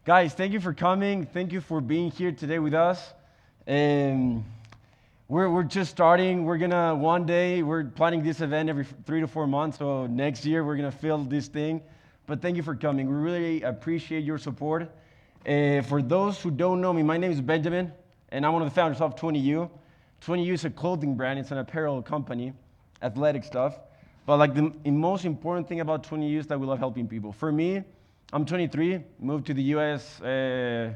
Guys, thank you for coming. Thank you for being here today with us. And we're just starting. One day, we're planning this event every 3 to 4 months. So next year, we're going to fill this thing. But thank you for coming. We really appreciate your support. For those who don't know me, my name is Benjamin, and I'm one of the founders of 20U. 20U is a clothing brand. It's an apparel company, athletic stuff. But like the most important thing about 20U is that we love helping people. For me, I'm 23, moved to the US a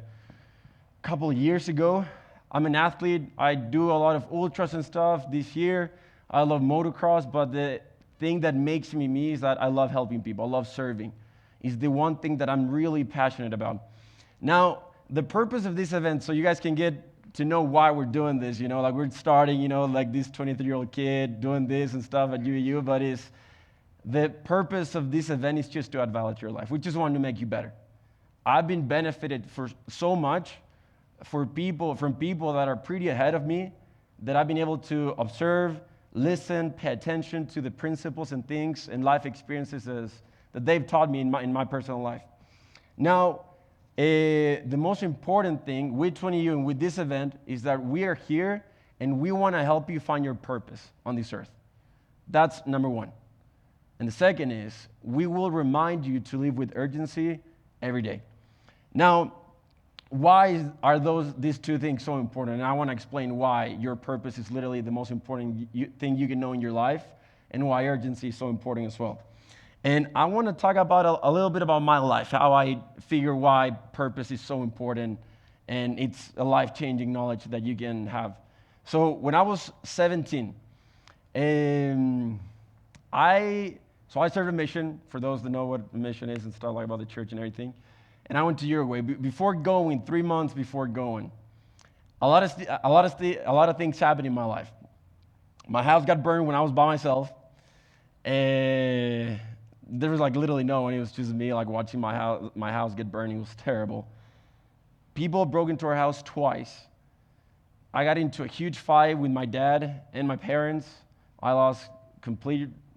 couple of years ago. I'm an athlete. I do a lot of ultras and stuff this year. I love motocross, but the thing that makes me me is that I love helping people. I love serving. It's the one thing that I'm really passionate about. Now, the purpose of this event, so you guys can get to know why we're doing this, like we're starting, like this 23-year-old kid doing this and stuff at UAU, but the purpose of this event is just to add value to your life. We just want to make you better. I've been benefited for so much from people that are pretty ahead of me that I've been able to observe, listen, pay attention to the principles and things and life experiences that they've taught me in my personal life. Now, the most important thing with 20U and with this event is that we are here and we want to help you find your purpose on this earth. That's number one. And the second is, we will remind you to live with urgency every day. Now, why are these two things so important? And I want to explain why your purpose is literally the most important thing you can know in your life, and why urgency is so important as well. And I want to talk about a little bit about my life, how I figure why purpose is so important, and it's a life-changing knowledge that you can have. So when I was 17, I served a mission, for those that know what a mission is and stuff like about the church and everything. And I went to Uruguay. Before going, 3 months before going, a lot of things happened in my life. My house got burned when I was by myself. There was like literally no one. It was just me like watching my house get burned. It was terrible. People broke into our house twice. I got into a huge fight with my dad and my parents. I lost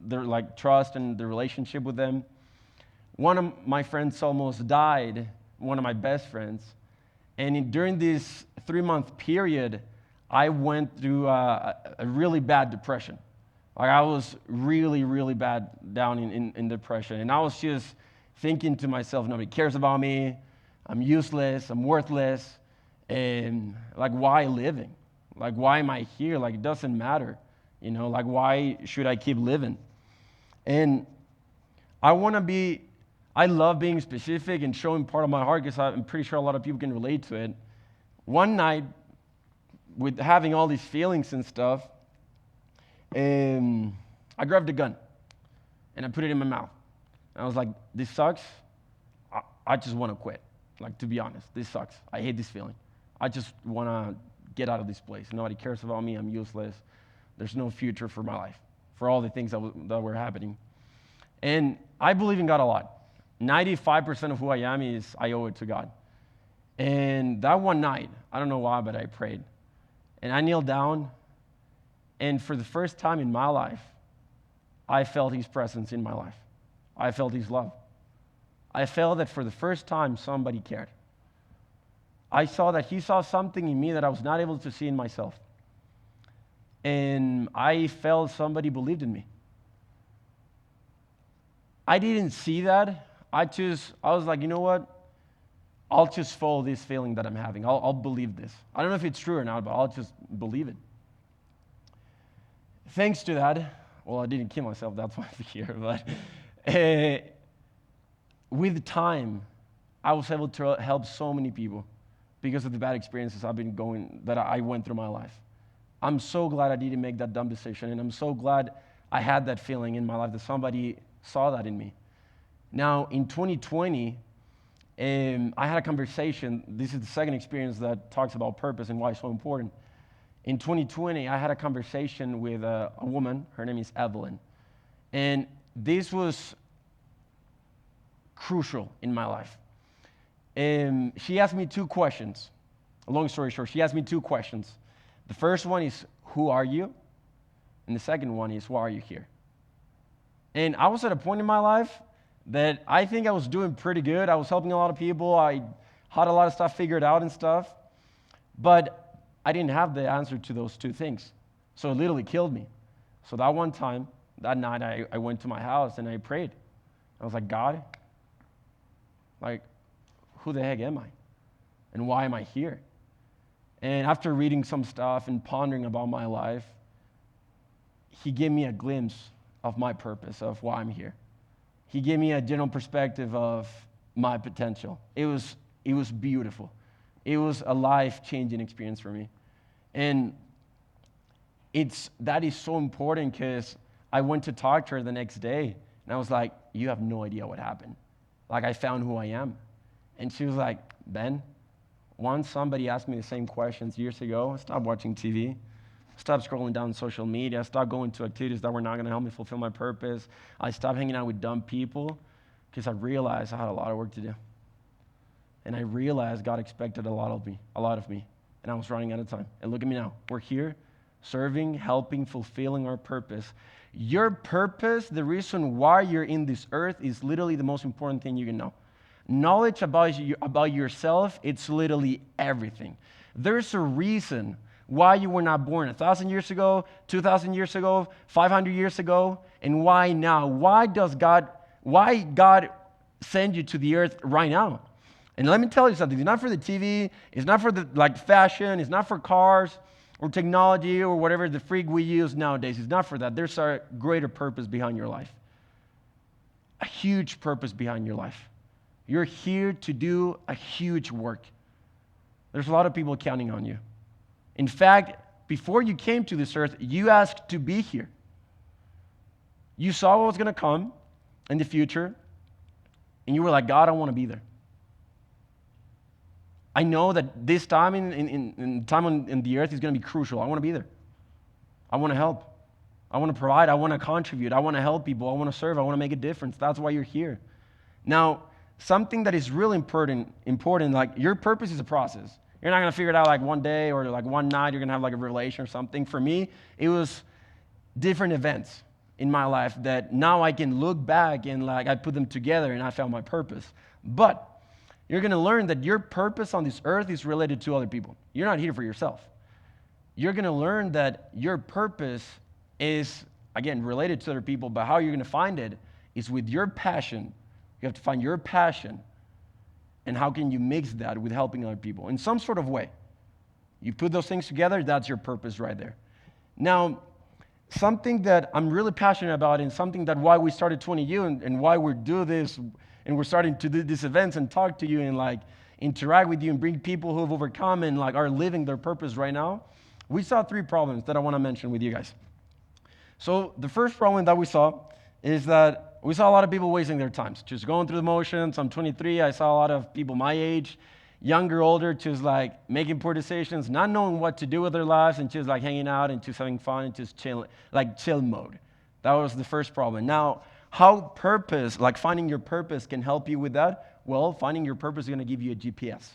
their trust and the relationship with them. One of my friends almost died, one of my best friends. And during this 3-month period, I went through a really bad depression. Like I was really, really bad down in depression. And I was just thinking to myself, nobody cares about me. I'm useless. I'm worthless. And like, why living? Like, why am I here? Like, it doesn't matter. Like, why should I keep living? And I love being specific and showing part of my heart because I'm pretty sure a lot of people can relate to it. One night, with having all these feelings and stuff, I grabbed a gun and I put it in my mouth. And I was like, this sucks. I just want to quit. Like, to be honest, this sucks. I hate this feeling. I just want to get out of this place. Nobody cares about me. I'm useless. There's no future for my life, for all the things that were happening. And I believe in God a lot. 95% of who I am I owe it to God. And that one night, I don't know why, but I prayed. And I kneeled down, and for the first time in my life, I felt His presence in my life. I felt His love. I felt that for the first time, somebody cared. I saw that He saw something in me that I was not able to see in myself. And I felt somebody believed in me. I didn't see that. I was like, you know what? I'll just follow this feeling that I'm having. I'll believe this. I don't know if it's true or not, but I'll just believe it. Thanks to that, well, I didn't kill myself. That's why I'm here. But with time, I was able to help so many people because of the bad experiences that I went through my life. I'm so glad I didn't make that dumb decision, and I'm so glad I had that feeling in my life that somebody saw that in me. Now, in 2020, I had a conversation. This is the second experience that talks about purpose and why it's so important. In 2020, I had a conversation with a woman. Her name is Evelyn. And this was crucial in my life. She asked me 2 questions. Long story short, she asked me 2 questions. The first one is, who are you? And the second one is, why are you here? And I was at a point in my life that I think I was doing pretty good. I was helping a lot of people. I had a lot of stuff figured out and stuff, but I didn't have the answer to those two things. So it literally killed me. So that one time, that night, I went to my house and I prayed. I was like, God, like, who the heck am I? And why am I here? And after reading some stuff and pondering about my life, he gave me a glimpse of my purpose, of why I'm here. He gave me a general perspective of my potential. It was beautiful. It was a life-changing experience for me. And that is so important because I went to talk to her the next day, and I was like, you have no idea what happened. Like, I found who I am. And she was like, Ben, once somebody asked me the same questions years ago, I stopped watching TV, stopped scrolling down social media, I stopped going to activities that were not going to help me fulfill my purpose. I stopped hanging out with dumb people because I realized I had a lot of work to do. And I realized God expected a lot of me, and I was running out of time. And look at me now. We're here serving, helping, fulfilling our purpose. Your purpose, the reason why you're in this earth, is literally the most important thing you can know. Knowledge about yourself, it's literally everything. There's a reason why you were not born 1,000 years ago, 2,000 years ago, 500 years ago, and why now? Why God send you to the earth right now? And let me tell you something. It's not for the TV. It's not for the fashion. It's not for cars or technology or whatever the freak we use nowadays. It's not for that. There's a greater purpose behind your life. A huge purpose behind your life. You're here to do a huge work. There's a lot of people counting on you. In fact, before you came to this earth, you asked to be here. You saw what was going to come in the future, and you were like, God, I want to be there. I know that this time in time in the earth is going to be crucial. I want to be there. I want to help. I want to provide. I want to contribute. I want to help people. I want to serve. I want to make a difference. That's why you're here. Now, something that is really important, like your purpose is a process. You're not going to figure it out like one day or like one night. You're going to have like a revelation or something. For me, it was different events in my life that now I can look back and like I put them together and I found my purpose. But you're going to learn that your purpose on this earth is related to other people. You're not here for yourself. You're going to learn that your purpose is, again, related to other people, but how you're going to find it is with your passion. You have to find your passion, and how can you mix that with helping other people in some sort of way. You put those things together, that's your purpose right there. Now, something that I'm really passionate about and something that why we started 20U and why we do this and we're starting to do these events and talk to you and like interact with you and bring people who have overcome and like are living their purpose right now, we saw 3 problems that I want to mention with you guys. So the first problem that we saw is that we saw a lot of people wasting their times, just going through the motions. I'm 23. I saw a lot of people my age, younger, older, just like making poor decisions, not knowing what to do with their lives and just like hanging out and just having fun and just chill mode. That was the first problem. Now, how purpose, like finding your purpose can help you with that? Well, finding your purpose is going to give you a GPS.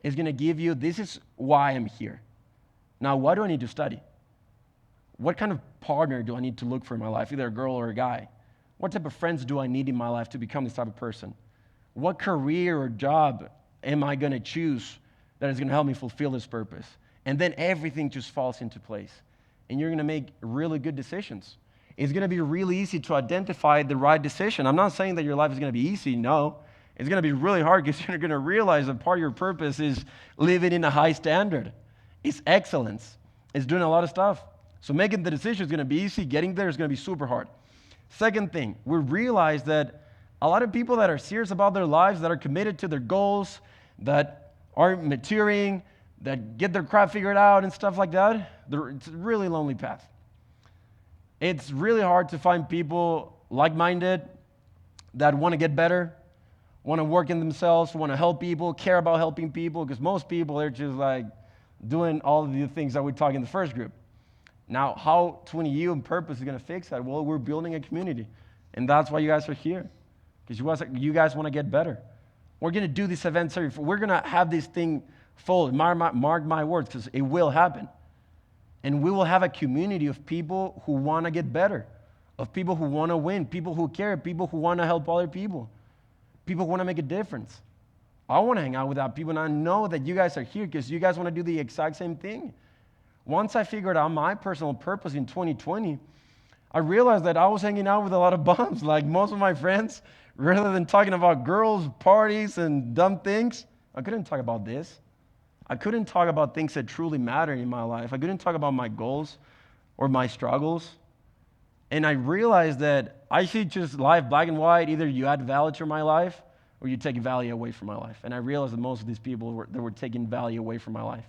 It's going to give you, this is why I'm here. Now, what do I need to study? What kind of partner do I need to look for in my life, either a girl or a guy? What type of friends do I need in my life to become this type of person? What career or job am I going to choose that is going to help me fulfill this purpose? And then everything just falls into place. And you're going to make really good decisions. It's going to be really easy to identify the right decision. I'm not saying that your life is going to be easy. No. It's going to be really hard because you're going to realize that part of your purpose is living in a high standard. It's excellence. It's doing a lot of stuff. So making the decision is going to be easy. Getting there is going to be super hard. Second thing, we realize that a lot of people that are serious about their lives, that are committed to their goals, that are maturing, that get their crap figured out and stuff like that, it's a really lonely path. It's really hard to find people like-minded that want to get better, want to work in themselves, want to help people, care about helping people, because most people are just like doing all of the things that we talked in the first group. Now, how 20U and Purpose is going to fix that? Well, we're building a community, and that's why you guys are here, because you guys want to get better. We're going to do these events. We're going to have this thing full. Mark my words, because it will happen. And we will have a community of people who want to get better, of people who want to win, people who care, people who want to help other people, people who want to make a difference. I want to hang out with that people, and I know that you guys are here because you guys want to do the exact same thing. Once I figured out my personal purpose in 2020, I realized that I was hanging out with a lot of bums. Like most of my friends, rather than talking about girls, parties, and dumb things, I couldn't talk about this. I couldn't talk about things that truly matter in my life. I couldn't talk about my goals or my struggles. And I realized that I see just life black and white. Either you add value to my life or you take value away from my life. And I realized that most of these people were taking value away from my life.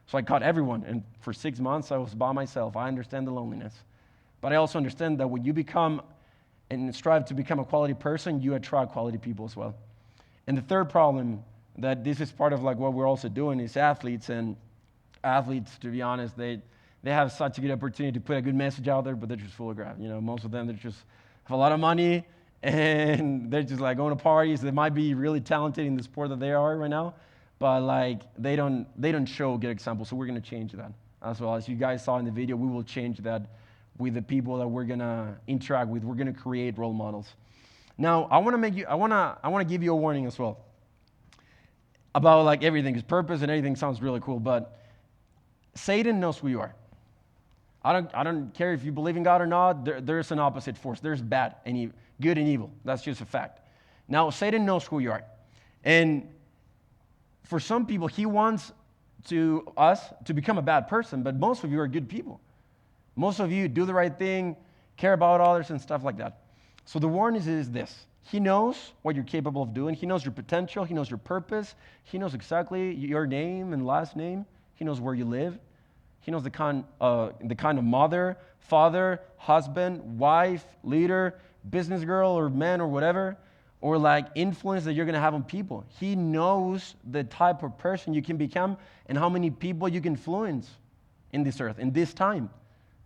So I caught everyone. And for 6 months, I was by myself. I understand the loneliness. But I also understand that when you become and strive to become a quality person, you attract quality people as well. And the third problem that this is part of like what we're also doing is athletes. And athletes, to be honest, they have such a good opportunity to put a good message out there, but they're just full of crap. You know, most of them, they just have a lot of money and they're just like going to parties. They might be really talented in the sport that they are right now, but like they don't show good examples. So we're going to change that as well. As you guys saw in the video, we will change that with the people that we're going to interact with. We're going to create role models. Now, I want to give you a warning as well about like everything. His purpose and everything sounds really cool, but Satan knows who you are. I don't care if you believe in God or not. There's an opposite force. There's bad and good and evil. That's just a fact. Now, Satan knows who you are. And for some people, he wants us to become a bad person, but most of you are good people. Most of you do the right thing, care about others and stuff like that. So the warning is this. He knows what you're capable of doing. He knows your potential. He knows your purpose. He knows exactly your name and last name. He knows where you live. He knows the kind of mother, father, husband, wife, leader, business girl or man or whatever, or like influence that you're going to have on people. He knows the type of person you can become and how many people you can influence in this earth, in this time.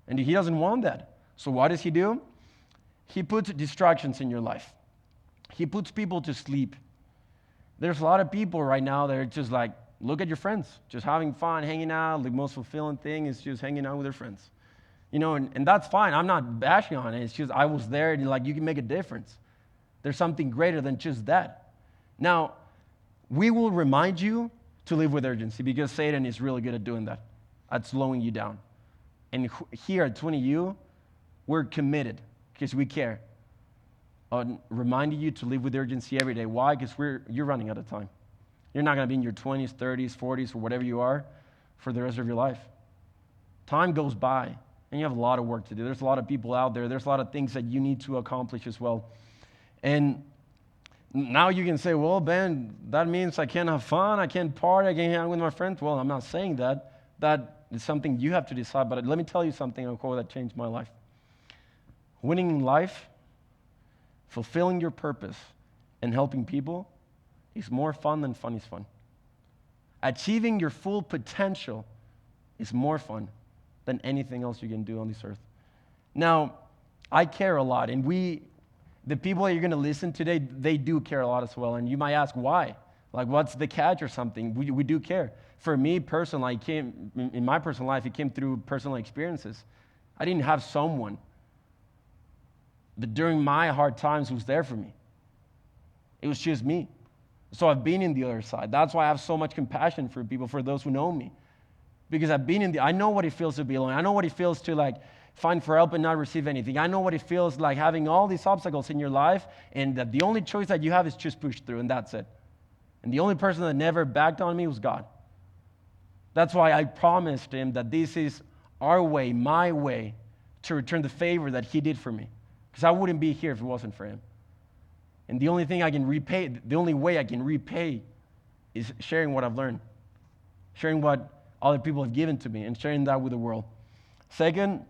And he doesn't want that. So what does he do? He puts distractions in your life. He puts people to sleep. There's a lot of people right now that are just like, look at your friends, just having fun, hanging out. The most fulfilling thing is just hanging out with their friends. You know, and that's fine. I'm not bashing on it. It's just I was there and like you can make a difference. There's something greater than just that. Now, we will remind you to live with urgency because Satan is really good at doing that, at slowing you down. And here at 20U, we're committed because we care on reminding you to live with urgency every day. Why? Because you're running out of time. You're not going to be in your 20s, 30s, 40s, or whatever you are for the rest of your life. Time goes by, and you have a lot of work to do. There's a lot of people out there. There's a lot of things that you need to accomplish as well. And now you can say, well, Ben, that means I can't have fun, I can't party, I can't hang out with my friends. Well, I'm not saying that. That is something you have to decide. But let me tell you something, a quote that changed my life. Winning in life, fulfilling your purpose, and helping people is more fun than fun is fun. Achieving your full potential is more fun than anything else you can do on this earth. Now, I care a lot, and the people that you're going to listen today, they do care a lot as well. And you might ask why? Like, what's the catch or something? We do care. For me personally, in my personal life, it came through personal experiences. I didn't have someone that during my hard times was there for me. It was just me. So I've been in the other side. That's why I have so much compassion for people, for those who know me. Because I know what it feels to be alone. I know what it feels to like find for help and not receive anything. I know what it feels like having all these obstacles in your life and that the only choice that you have is just push through and that's it. And the only person that never backed on me was God. That's why I promised him that this is our way, my way, to return the favor that he did for me. Because I wouldn't be here if it wasn't for him. And the only way I can repay is sharing what I've learned, sharing what other people have given to me, and sharing that with the world. Second,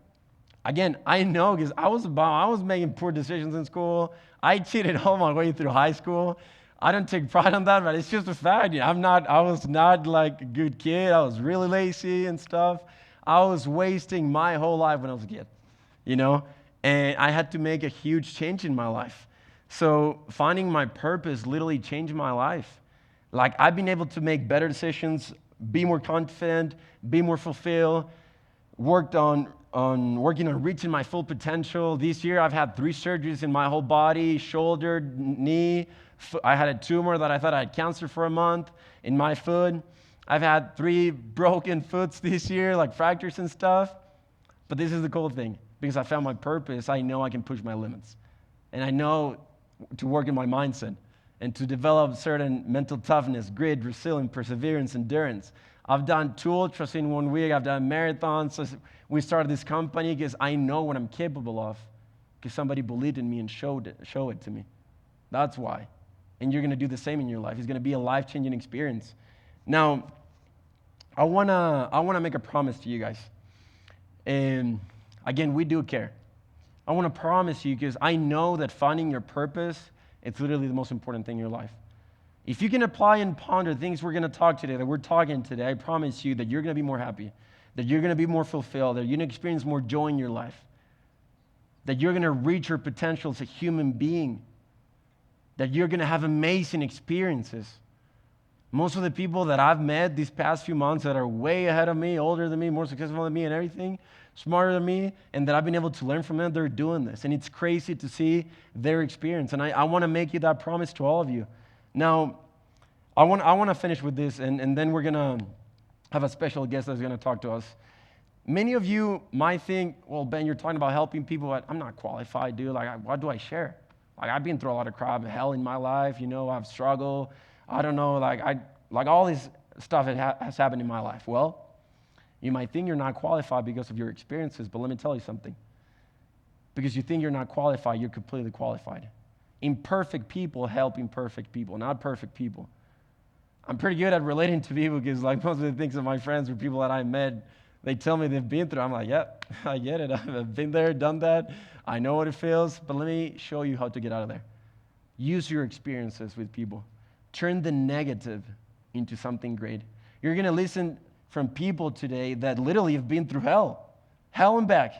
again, I know because I was making poor decisions in school. I cheated all my way through high school. I don't take pride on that, but it's just a fact. I was not like a good kid. I was really lazy and stuff. I was wasting my whole life when I was a kid, and I had to make a huge change in my life. So finding my purpose literally changed my life. Like I've been able to make better decisions, be more confident, be more fulfilled, working on reaching my full potential. This year I've had 3 surgeries in my whole body, shoulder, knee, I had a tumor that I thought I had cancer for a month in my foot. I've had 3 broken foots this year, like fractures and stuff. But this is the cool thing. Because I found my purpose, I know I can push my limits. And I know to work in my mindset and to develop certain mental toughness, grit, resilience, perseverance, endurance. I've done 2 ultras in 1 week. I've done marathons. So we started this company because I know what I'm capable of, because somebody believed in me and showed it to me. That's why. And you're going to do the same in your life. It's going to be a life-changing experience. Now, I wanna make a promise to you guys. And again, we do care. I want to promise you, because I know that finding your purpose, it's literally the most important thing in your life. If you can apply and ponder things we're going to talk today, that we're talking today, I promise you that you're going to be more happy, that you're going to be more fulfilled, that you're going to experience more joy in your life, that you're going to reach your potential as a human being, that you're going to have amazing experiences. Most of the people that I've met these past few months that are way ahead of me, older than me, more successful than me and everything, smarter than me, and that I've been able to learn from them, they're doing this. And it's crazy to see their experience. And I want to make you that promise to all of you. Now, I want to finish with this, and then we're going to have a special guest that's going to talk to us. Many of you might think, well, Ben, you're talking about helping people, but I'm not qualified, dude. Like, what do I share? Like, I've been through a lot of crap, hell in my life, I've struggled. I don't know, like all this stuff has happened in my life. Well, you might think you're not qualified because of your experiences, but let me tell you something. Because you think you're not qualified, you're completely qualified. Imperfect people help imperfect people, not perfect people. I'm pretty good at relating to people because like most of the things that my friends or people that I met, they tell me they've been through. I'm like, yep, I get it. I've been there, done that. I know what it feels, but let me show you how to get out of there. Use your experiences with people. Turn the negative into something great. You're going to listen from people today that literally have been through hell and back.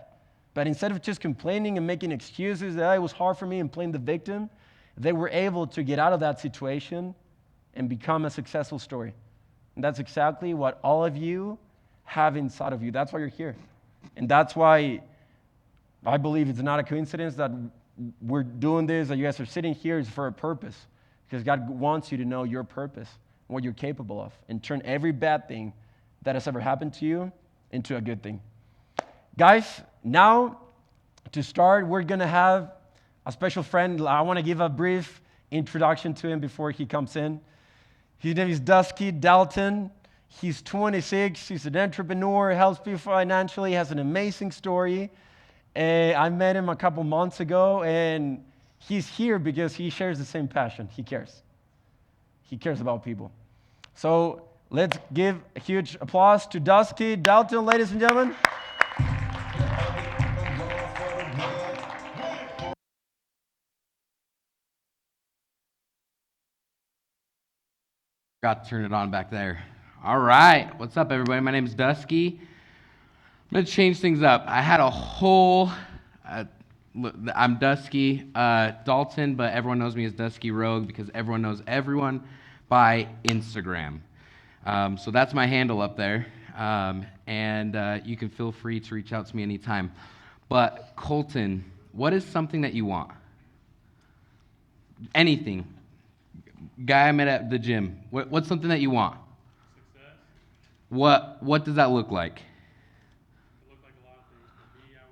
But instead of just complaining and making excuses that it was hard for me and playing the victim, they were able to get out of that situation and become a successful story. And that's exactly what all of you have inside of you. That's why you're here. And that's why I believe it's not a coincidence that we're doing this, that you guys are sitting here is for a purpose. Because God wants you to know your purpose, what you're capable of, and turn every bad thing that has ever happened to you into a good thing. Guys, now to start, we're going to have a special friend. I want to give a brief introduction to him before he comes in. His name is Dusky Dalton. He's 26. He's an entrepreneur, helps people financially, has an amazing story. I met him a couple months ago, and he's here because he shares the same passion. He cares. He cares about people. So let's give a huge applause to Dusky Dalton, ladies and gentlemen. Got to turn it on back there. All right. What's up, everybody? My name is Dusky. I'm going to change things up. I had a whole... I'm Dusky Dalton, but everyone knows me as Dusky Rogue because everyone knows everyone by Instagram. So that's my handle up there. And you can feel free to reach out to me anytime. But Colton, what is something that you want? Anything. Guy I met at the gym. What's something that you want? Success. What does that look like? It looked like a lot of things. For me, I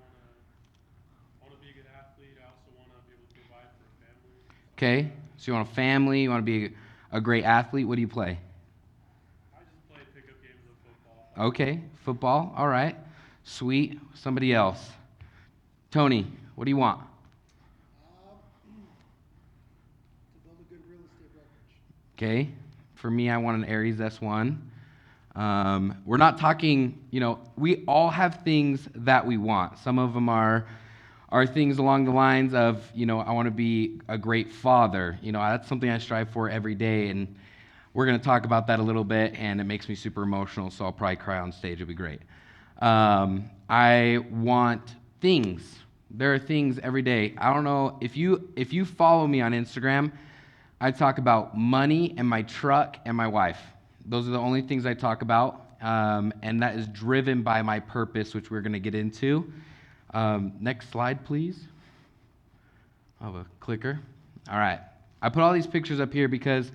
want to be a good athlete. I also want to be able to provide for a family. Okay, so you want a family, you want to be a great athlete. What do you play? I just play pickup games of football. Okay, football. All right, sweet. Somebody else. Tony, what do you want? To build a good real estate brokerage. Okay, for me, I want an Aries S1. We're not talking, we all have things that we want. Some of them are things along the lines of, I want to be a great father. That's something I strive for every day, and we're going to talk about that a little bit, and it makes me super emotional, so I'll probably cry on stage. It'll be great. I want things. There are things every day. I don't know, if you follow me on Instagram, I talk about money and my truck and my wife. Those are the only things I talk about, and that is driven by my purpose, which we're going to get into. Next slide, please. I have a clicker. All right. I put all these pictures up here because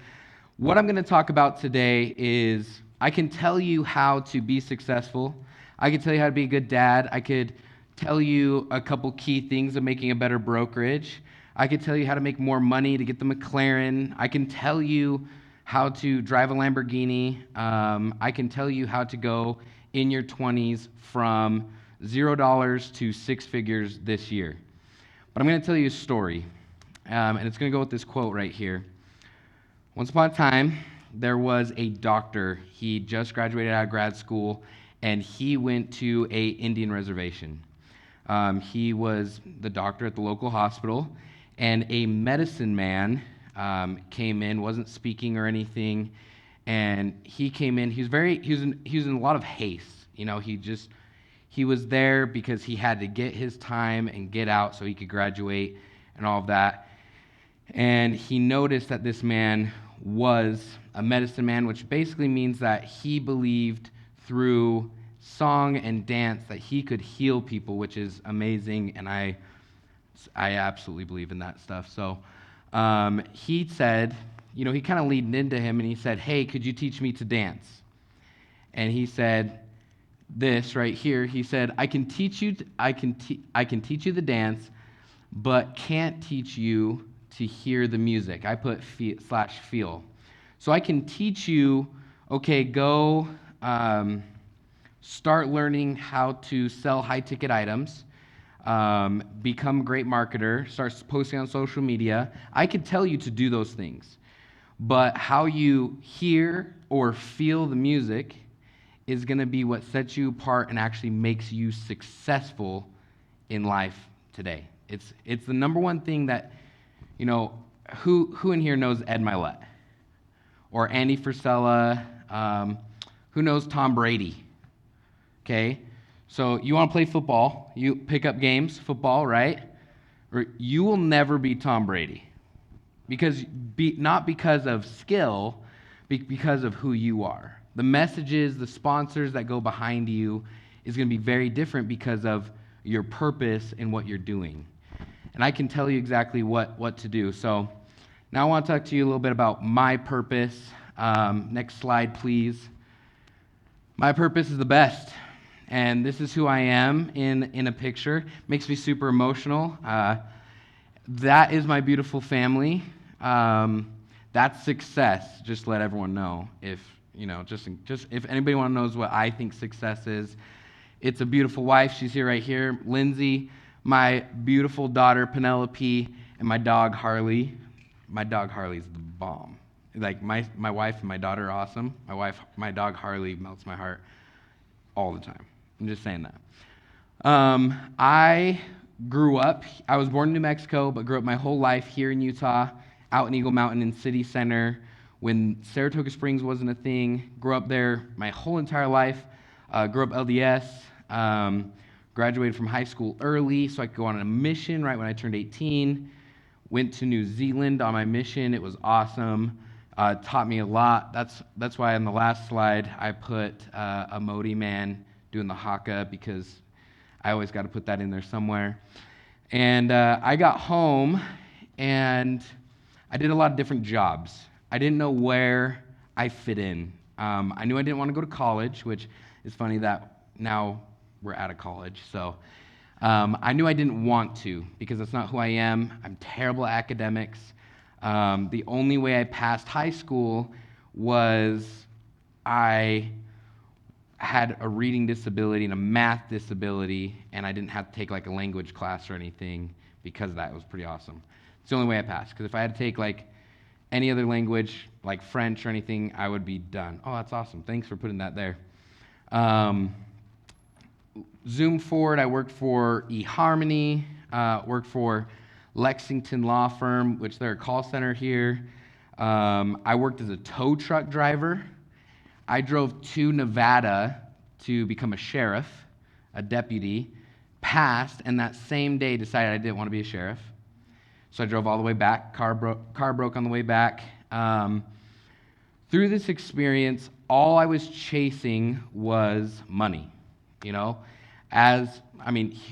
what I'm going to talk about today is I can tell you how to be successful. I can tell you how to be a good dad. I could tell you a couple key things of making a better brokerage. I could tell you how to make more money to get the McLaren. I can tell you how to drive a Lamborghini. I can tell you how to go in your 20s from $0 to six figures this year. But I'm going to tell you a story, and it's going to go with this quote right here. Once upon a time, there was a doctor. He just graduated out of grad school, and he went to a Indian reservation. He was the doctor at the local hospital, and a medicine man came in, wasn't speaking or anything, and he came in. He was in a lot of haste. You know, he was there because he had to get his time and get out so he could graduate and all of that. And he noticed that this man was a medicine man, which basically means that he believed through song and dance that he could heal people, which is amazing, and I absolutely believe in that stuff. So he said, you know, he kind of leaned into him, and he said, "Hey, could you teach me to dance?" And he said this right here. He said, I can teach you the dance, but can't teach you to hear the music." I put /feel. So I can teach you, okay, go start learning how to sell high-ticket items, become a great marketer, start posting on social media. I could tell you to do those things. But how you hear or feel the music is going to be what sets you apart and actually makes you successful in life today. It's the number one thing that, you know, who in here knows Ed Milet? Or Andy Frisella? Who knows Tom Brady? Okay, so you want to play football, you pick up games, football, right? Or you will never be Tom Brady. Not because of skill, because of who you are. The messages, the sponsors that go behind you is going to be very different because of your purpose and what you're doing. And I can tell you exactly what to do. So now I want to talk to you a little bit about my purpose. Next slide, please. My purpose is the best. And this is who I am in a picture. Makes me super emotional. That is my beautiful family. That's success. Just to let everyone know. If you know, just if anybody knows what I think success is, it's a beautiful wife. She's here right here, Lindsay. My beautiful daughter Penelope, and my dog Harley. My dog Harley's the bomb. Like my wife and my daughter are awesome. My dog Harley melts my heart all the time. I'm just saying that. I was born in New Mexico, but grew up my whole life here in Utah, out in Eagle Mountain in City Center, when Saratoga Springs wasn't a thing. Grew up there my whole entire life. Grew up LDS. Graduated from high school early so I could go on a mission right when I turned 18. Went to New Zealand on my mission. It was awesome. Taught me a lot. That's why on the last slide I put a Modi man doing the haka, because I always got to put that in there somewhere. And I got home and I did a lot of different jobs. I didn't know where I fit in. I knew I didn't want to go to college, which is funny that now we're out of college. So I knew I didn't want to, because that's not who I am. I'm terrible at academics. The only way I passed high school was I had a reading disability and a math disability, and I didn't have to take like a language class or anything because of that. It was pretty awesome. It's the only way I passed, because if I had to take like any other language, like French or anything, I would be done. Oh, that's awesome. Thanks for putting that there. Zoom forward, I worked for eHarmony, worked for Lexington Law Firm, which they're a call center here. I worked as a tow truck driver. I drove to Nevada to become a sheriff, a deputy, passed, and that same day decided I didn't want to be a sheriff. So I drove all the way back. Car broke on the way back. Through this experience, all I was chasing was money. You know,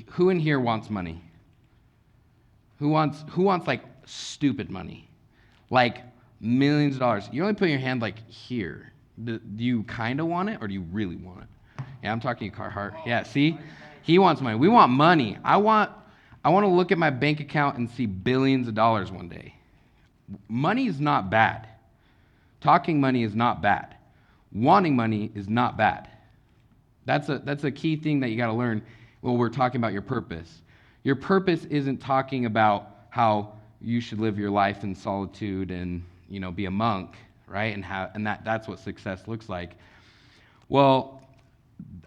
who in here wants money? Who wants like stupid money? like millions of dollars. You're only putting your hand like here. Do you kind of want it, or do you really want it? Yeah, I'm talking to Carhartt. Yeah, see? He wants money. We want money. I want to look at my bank account and see billions of dollars one day. Money is not bad. Talking money is not bad. Wanting money is not bad. That's a key thing that you got to learn when we're talking about your purpose. Your purpose isn't talking about how you should live your life in solitude and, be a monk, right? And that's what success looks like. Well,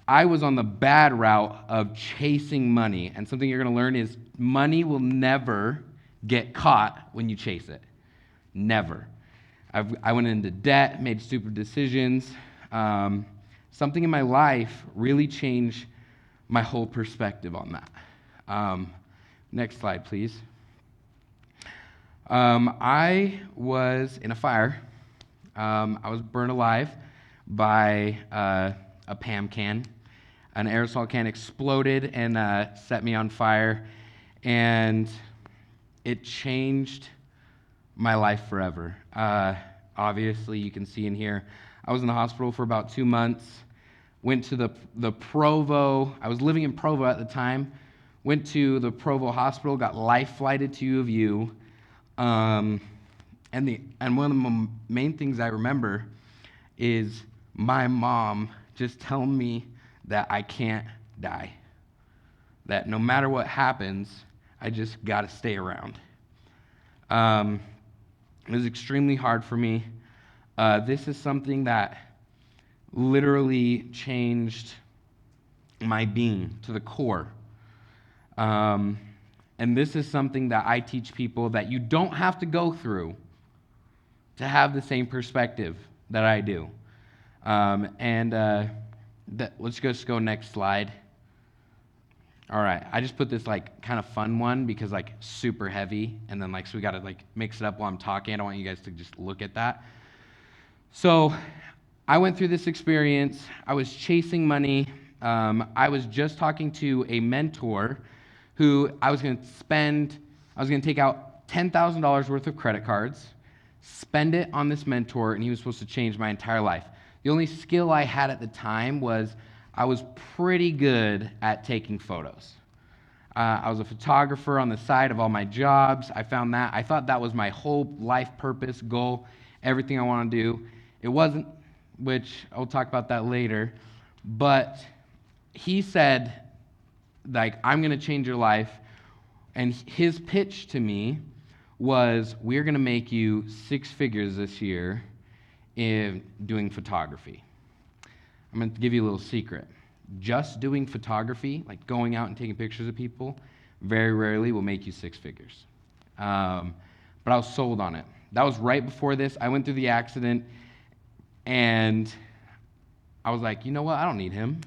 I was on the bad route of chasing money, and something you're going to learn is money will never get caught when you chase it. Never. I went into debt, made stupid decisions. Something in my life really changed my whole perspective on that. Next slide, please. I was in a fire. I was burned alive by a PAM can. An aerosol can exploded and set me on fire, and it changed my life forever. Obviously, you can see in here, I was in the hospital for about 2 months. Went to the Provo. I was living in Provo at the time. Went to the Provo hospital, got life flighted to U of U. And one of the main things I remember is my mom just telling me that I can't die. That no matter what happens, I just got to stay around. It was extremely hard for me. This is something that literally changed my being to the core. And this is something that I teach people that you don't have to go through to have the same perspective that I do. Let's just go next slide. All right, I just put this kind of fun one because super heavy, and then so we got to mix it up while I'm talking. I don't want you guys to just look at that. So I went through this experience. I was chasing money. I was just talking to a mentor who I was going to take out $10,000 worth of credit cards, spend it on this mentor, and he was supposed to change my entire life. The only skill I had at the time was I was pretty good at taking photos. I was a photographer on the side of all my jobs. I thought that was my whole life purpose, goal, everything I want to do. It wasn't, which I'll talk about that later. But he said, I'm going to change your life. And his pitch to me was, we're going to make you 6 figures this year in doing photography. I'm going to give you a little secret. Just doing photography, going out and taking pictures of people, very rarely will make you 6 figures. But I was sold on it. That was right before this. I went through the accident, and I was like, you know what? I don't need him.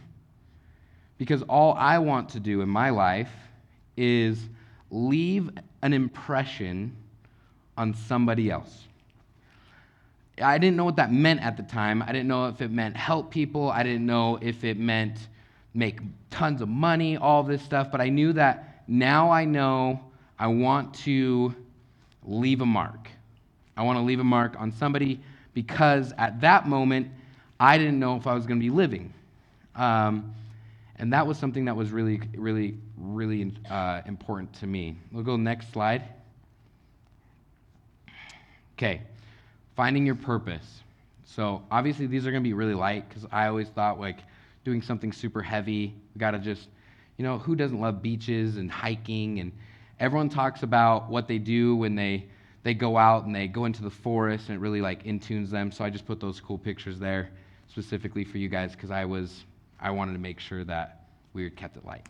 Because all I want to do in my life is leave an impression on somebody else. I didn't know what that meant at the time. I didn't know if it meant help people. I didn't know if it meant make tons of money, all this stuff. But I knew that now I know I want to leave a mark. I want to leave a mark on somebody because at that moment, I didn't know if I was going to be living. And that was something that was really, really, really important to me. We'll go next slide. Okay. Finding your purpose. So obviously these are going to be really light because I always thought doing something super heavy, we got to just, who doesn't love beaches and hiking? And everyone talks about what they do when they go out and they go into the forest, and it really in-tunes them. So I just put those cool pictures there specifically for you guys because I wanted to make sure that we kept it light.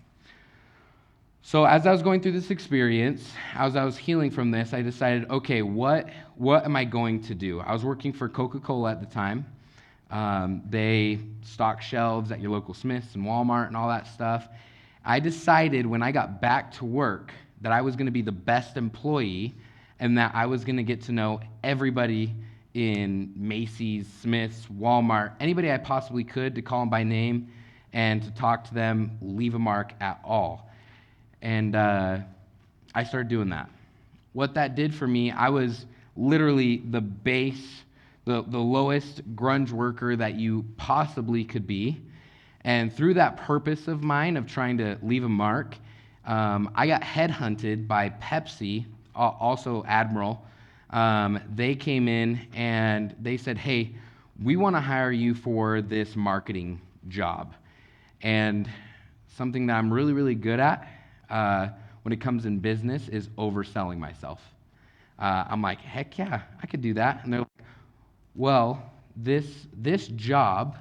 So as I was going through this experience, as I was healing from this, I decided, okay, what am I going to do? I was working for Coca-Cola at the time. They stock shelves at your local Smith's and Walmart and all that stuff. I decided when I got back to work that I was going to be the best employee and that I was going to get to know everybody in Macy's, Smith's, Walmart, anybody I possibly could, to call them by name and to talk to them, leave a mark at all. And I started doing that. What that did for me, I was literally the base, the lowest grunge worker that you possibly could be. And through that purpose of mine of trying to leave a mark, I got headhunted by Pepsi, also Admiral. They came in and they said, hey, we want to hire you for this marketing job. And something that I'm really, really good at when it comes in business is overselling myself. I'm like, heck yeah, I could do that. And they're like, well, this job,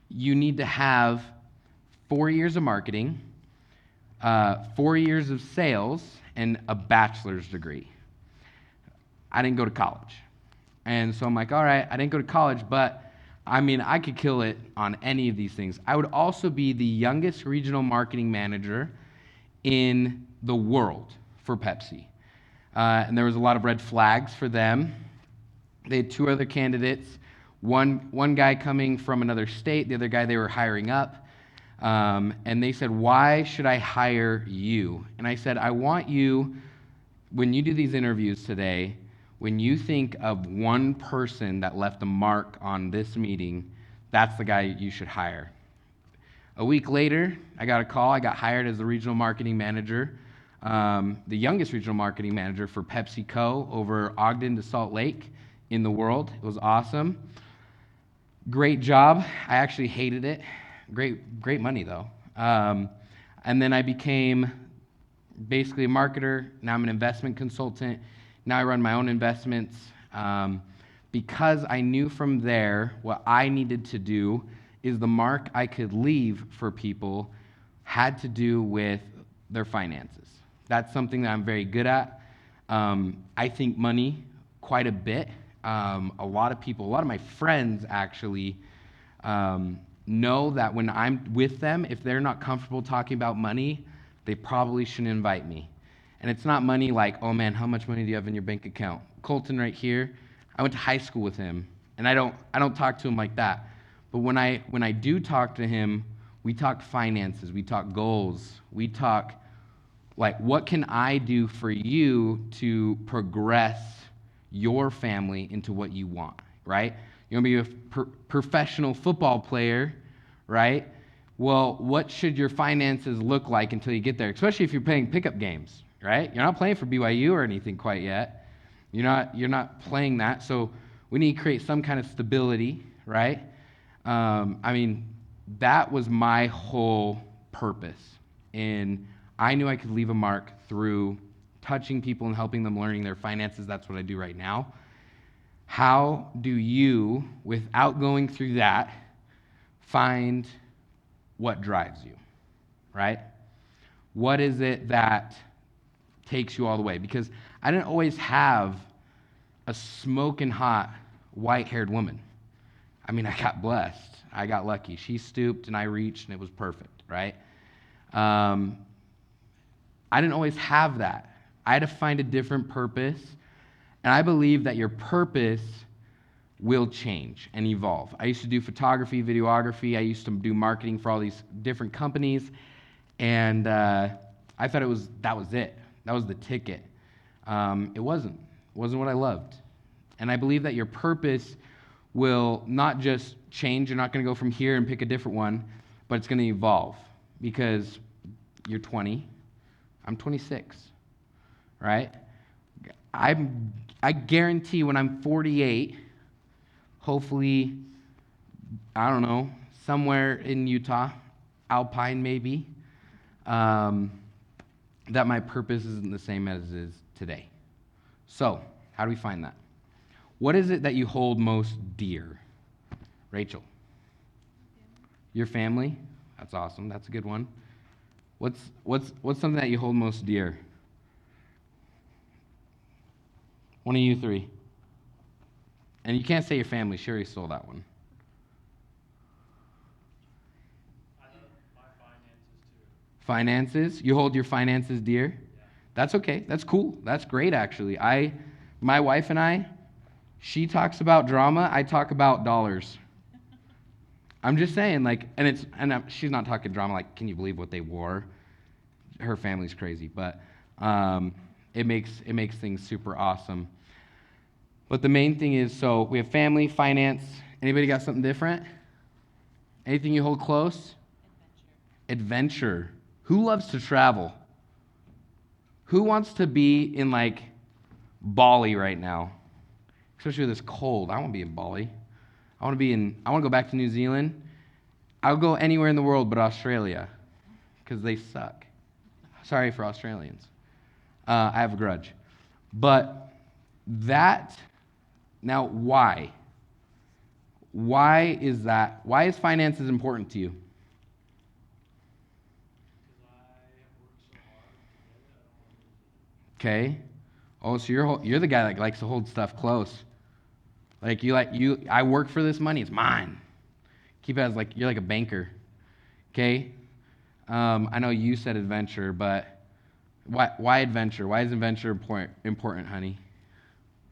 you need to have 4 years of marketing, 4 years of sales, and a bachelor's degree. I didn't go to college. And so I'm like, all right, I didn't go to college, but I mean, I could kill it on any of these things. I would also be the youngest regional marketing manager in the world for Pepsi. And there was a lot of red flags for them. They had 2 other candidates, one guy coming from another state, the other guy they were hiring up. And they said, why should I hire you? And I said, I want you, when you do these interviews today, when you think of one person that left a mark on this meeting, that's the guy you should hire. A week later, I got a call. I got hired as the regional marketing manager, the youngest regional marketing manager for PepsiCo over Ogden to Salt Lake in the world. It was awesome. Great job. I actually hated it. Great money, though. And then I became basically a marketer. Now I'm an investment consultant. Now I run my own investments because I knew from there what I needed to do is the mark I could leave for people had to do with their finances. That's something that I'm very good at. I think money quite a bit. A lot of my friends actually know that when I'm with them, if they're not comfortable talking about money, they probably shouldn't invite me. And it's not money like, oh man, how much money do you have in your bank account? Colton right here, I went to high school with him, and I don't talk to him like that. But when I do talk to him, we talk finances, we talk goals, we talk like, what can I do for you to progress your family into what you want, right? You want to be a professional football player, right? Well, what should your finances look like until you get there, especially if you're playing pickup games, right? You're not playing for BYU or anything quite yet. You're not playing that, so we need to create some kind of stability, right? I mean, that was my whole purpose. And I knew I could leave a mark through touching people and helping them learning their finances. That's what I do right now. How do you, without going through that, find what drives you, right? What is it that takes you all the way? Because I didn't always have a smoking hot, white-haired woman. I mean, I got blessed. I got lucky. She stooped and I reached and it was perfect, right? I didn't always have that. I had to find a different purpose. And I believe that your purpose will change and evolve. I used to do photography, videography. I used to do marketing for all these different companies. And I thought that was it. That was the ticket. It wasn't. It wasn't what I loved. And I believe that your purpose will not just change. You're not going to go from here and pick a different one, but it's going to evolve because you're 20. I'm 26, right? I guarantee when I'm 48, hopefully, I don't know, somewhere in Utah, Alpine maybe, that my purpose isn't the same as it is today. So, how do we find that? What is it that you hold most dear? Rachel? Your family? That's awesome. That's a good one. What's something that you hold most dear? One of you three. And you can't say your family. Sherry stole that one. I love my finances too. Finances? You hold your finances dear? Yeah. That's okay. That's cool. That's great, actually. My wife and I, she talks about drama. I talk about dollars. I'm just saying, like, she's not talking drama like, can you believe what they wore? Her family's crazy, but it makes things super awesome. But the main thing is, so we have family, finance. Anybody got something different? Anything you hold close? Adventure. Who loves to travel? Who wants to be in like Bali right now? Especially with this cold. I want to be in Bali. I want to go back to New Zealand. I'll go anywhere in the world but Australia because they suck. Sorry for Australians. I have a grudge. But now why? Why is that? Why is finances important to you? Okay. Oh, so you're the guy that likes to hold stuff close. I work for this money, it's mine. Keep it as you're like a banker. Okay? I know you said adventure, but why adventure? Why is adventure important, honey?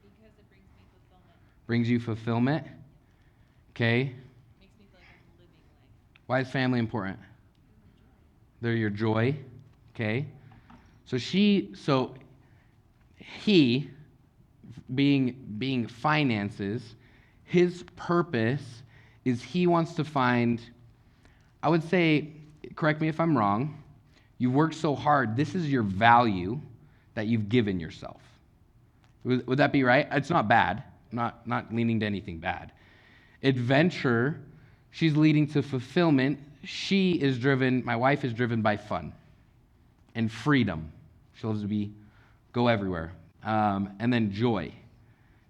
Because it brings me fulfillment. Brings you fulfillment? Okay. Makes me feel like I'm living life. Why is family important? They're your joy. Okay. So he, being finances, his purpose is he wants to find, I would say, correct me if I'm wrong, you've worked so hard, this is your value that you've given yourself. Would that be right? It's not bad. Not leaning to anything bad. Adventure, she's leading to fulfillment. My wife is driven by fun and freedom. She loves to go everywhere. And then joy.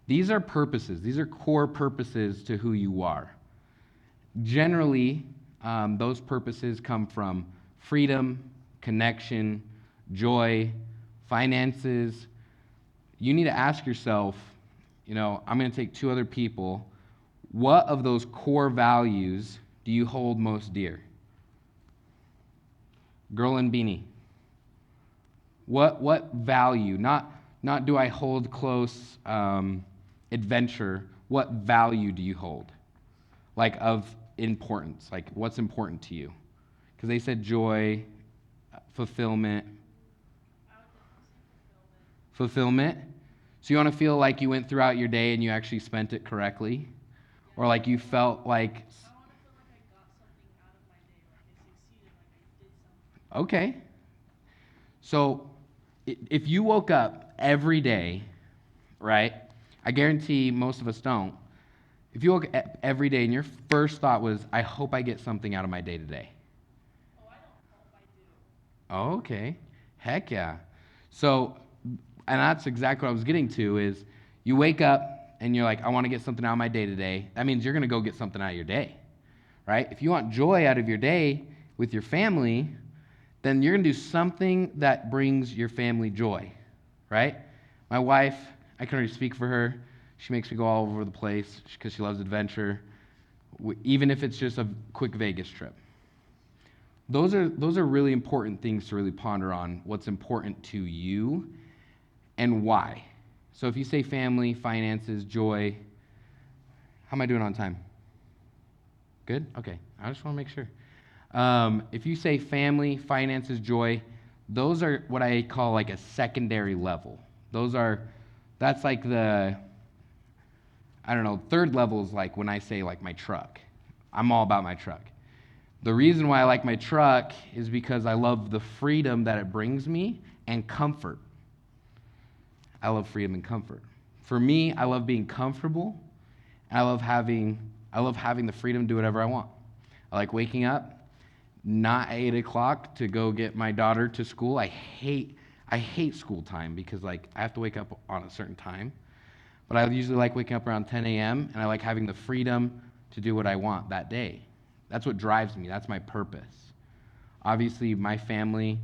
These are purposes. These are core purposes to who you are. Generally, those purposes come from freedom, connection, joy, finances. You need to ask yourself, I'm going to take two other people. What of those core values do you hold most dear? Girl in beanie. What value? Not do I hold close adventure. What value do you hold? Like of importance. Like what's important to you? Because they said joy, fulfillment. Fulfillment. So you want to feel like you went throughout your day and you actually spent it correctly? Or like you felt like... I want to feel like I got something out of my day, like I succeeded, like I did something. Okay. So if you woke up every day, right? I guarantee most of us don't. If you woke up every day and your first thought was, I hope I get something out of my day today. Oh, I don't hope I do. Oh, okay. Heck yeah. So, and that's exactly what I was getting to is you wake up and you're like, I want to get something out of my day today. That means you're going to go get something out of your day, right? If you want joy out of your day with your family, then you're going to do something that brings your family joy, right? My wife, I can already speak for her. She makes me go all over the place because she loves adventure, even if it's just a quick Vegas trip. Those are really important things to really ponder on, what's important to you and why. So if you say family, finances, joy, how am I doing on time? Good? Okay. I just want to make sure. If you say family, finances, joy, those are what I call like a secondary level. That's like third level is like when I say like my truck. I'm all about my truck. The reason why I like my truck is because I love the freedom that it brings me and comfort. I love freedom and comfort. For me, I love being comfortable, and I love having the freedom to do whatever I want. I like waking up, not 8 o'clock to go get my daughter to school. I hate school time because like I have to wake up on a certain time. But I usually like waking up around 10 a.m. and I like having the freedom to do what I want that day. That's what drives me. That's my purpose. Obviously, my family,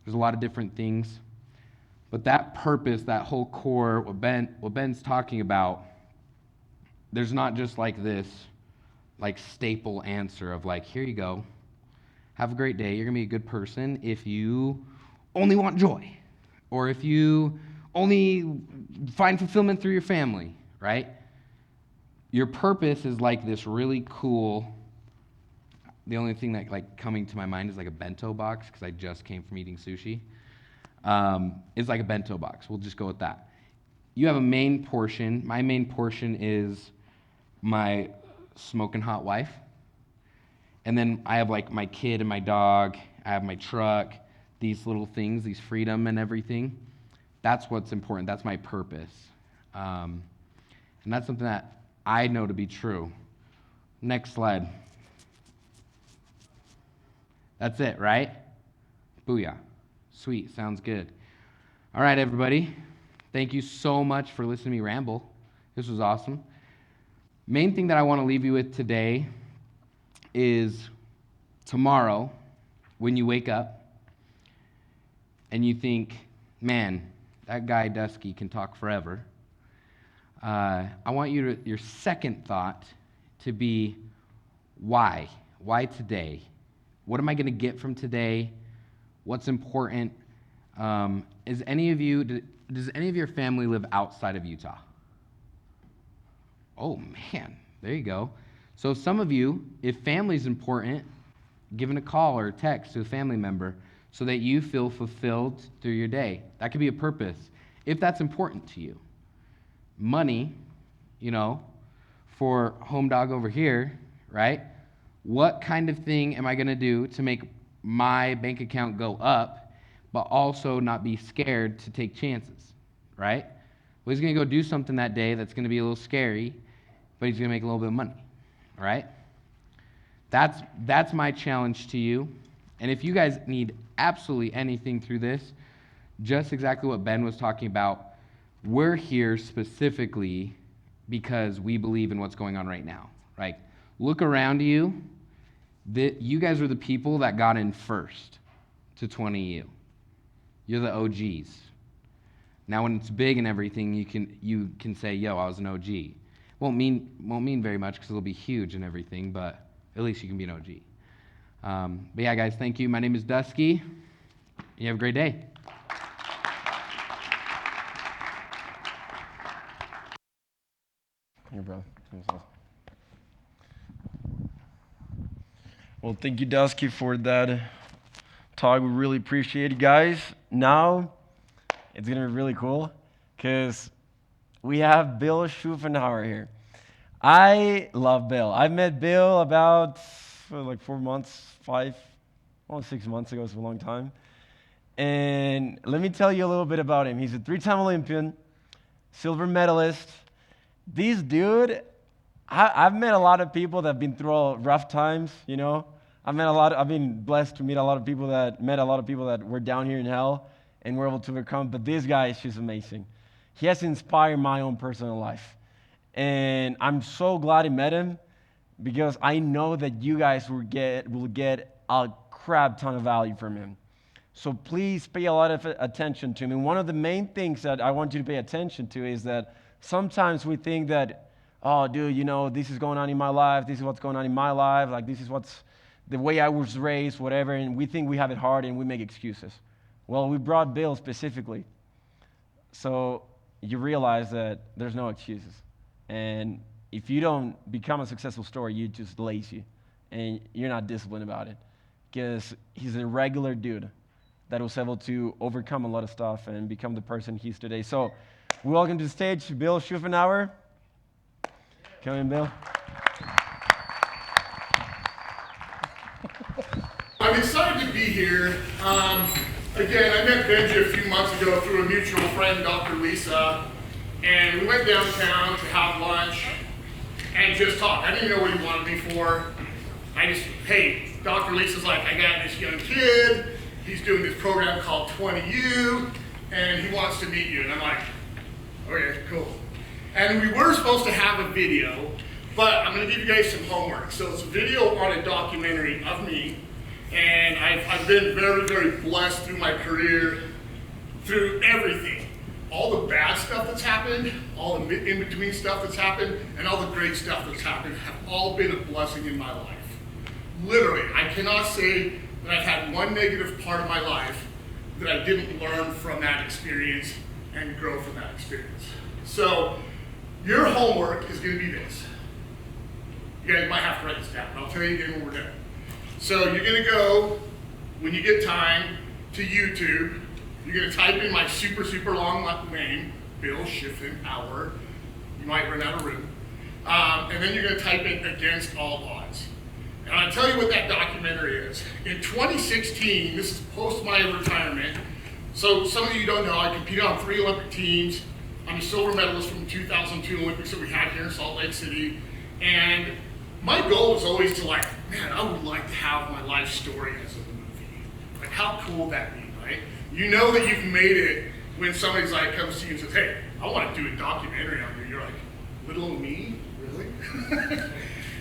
there's a lot of different things. But that purpose, that whole core, what Ben's talking about, there's not just like this like staple answer of like, here you go. Have a great day. You're going to be a good person if you only want joy. Or if you only find fulfillment through your family, right? Your purpose is like this really cool. The only thing that like coming to my mind is like a bento box because I just came from eating sushi. It's like a bento box. We'll just go with that. you have a main portion. My main portion is my smoking hot wife. And then I have like my kid and my dog. I have my truck, these little things, these freedom and everything. That's what's important. That's my purpose. And that's something that I know to be true. Next slide. That's it, right? Booyah. Sweet. Sounds good. All right, everybody. Thank you so much for listening to me ramble. This was awesome. Main thing that I want to leave you with today is tomorrow, when you wake up and you think, man, that guy Dusky can talk forever. I want your second thought to be why? Why today? What am I going to get from today? What's important? Does any of your family live outside of Utah? Oh man, there you go. So some of you, if family is important, giving a call or a text to a family member so that you feel fulfilled through your day. That could be a purpose, if that's important to you. Money, for home dog over here, right? What kind of thing am I going to do to make my bank account go up, but also not be scared to take chances, right? Well, he's going to go do something that day that's going to be a little scary, but he's going to make a little bit of money, right? That's my challenge to you. And if you guys need absolutely anything through this, just exactly what Ben was talking about, we're here specifically because we believe in what's going on right now. Right? Look around you. You guys are the people that got in first to 20U. You're the OGs. Now, when it's big and everything, you can say, "Yo, I was an OG." Won't mean very much because it'll be huge and everything, but at least you can be an OG. But yeah, guys, thank you. My name is Dusky. You have a great day. Here, bro. Well, thank you, Dusky, for that talk. We really appreciate it, guys. Now, it's going to be really cool because we have Bill Schufenhauer here. I love Bill. I met Bill about 4 months, 6 months ago. It's a long time. And let me tell you a little bit about him. He's a 3-time Olympian, silver medalist. This dude, I've met a lot of people that have been through rough times, I've been blessed to meet a lot of people that were down here in hell and were able to overcome. But this guy is just amazing. He has inspired my own personal life. And I'm so glad I met him because I know that you guys will get a crap ton of value from him. So please pay a lot of attention to him. And one of the main things that I want you to pay attention to is that sometimes we think that, oh, dude, this is going on in my life. This is what's going on in my life. Like, this is what's the way I was raised, whatever. And we think we have it hard and we make excuses. Well, we brought Bill specifically. So you realize that there's no excuses. And if you don't become a successful story, you're just lazy. And you're not disciplined about it. Because he's a regular dude that was able to overcome a lot of stuff and become the person he is today. So we welcome to the stage Bill Schufenhauer. Come in, Bill. I'm excited to be here. Again, I met Benja a few months ago through a mutual friend, Dr. Lisa, and we went downtown to have lunch and just talk. I didn't know what he wanted me for. Hey, Dr. Lisa's like, I got this young kid, he's doing this program called TWENTYU, and he wants to meet you. And I'm like, okay, cool. And we were supposed to have a video, but I'm gonna give you guys some homework. So it's a video on a documentary of me, and I've been very, very blessed through my career, through everything. All the bad stuff that's happened, all the in-between stuff that's happened, and all the great stuff that's happened have all been a blessing in my life. Literally, I cannot say that I've had one negative part of my life that I didn't learn from that experience and grow from that experience. So, your homework is going to be this. You guys might have to write this down, but I'll tell you again when we're done. So, you're going to go, when you get time, to YouTube. You're going to type in my super, super long name, Bill Schiffenauer. You might run out of room. And then you're going to type in Against All Odds. And I'll tell you what that documentary is. In 2016, this is post my retirement. So some of you don't know, I competed on 3 Olympic teams. I'm a silver medalist from the 2002 Olympics that we had here in Salt Lake City. And my goal was always to like, man, I would like to have my life story as a movie. Like, how cool would that be, right? You know that you've made it when somebody's like, comes to you and says, hey, I want to do a documentary on you. You're like, little old me? Really?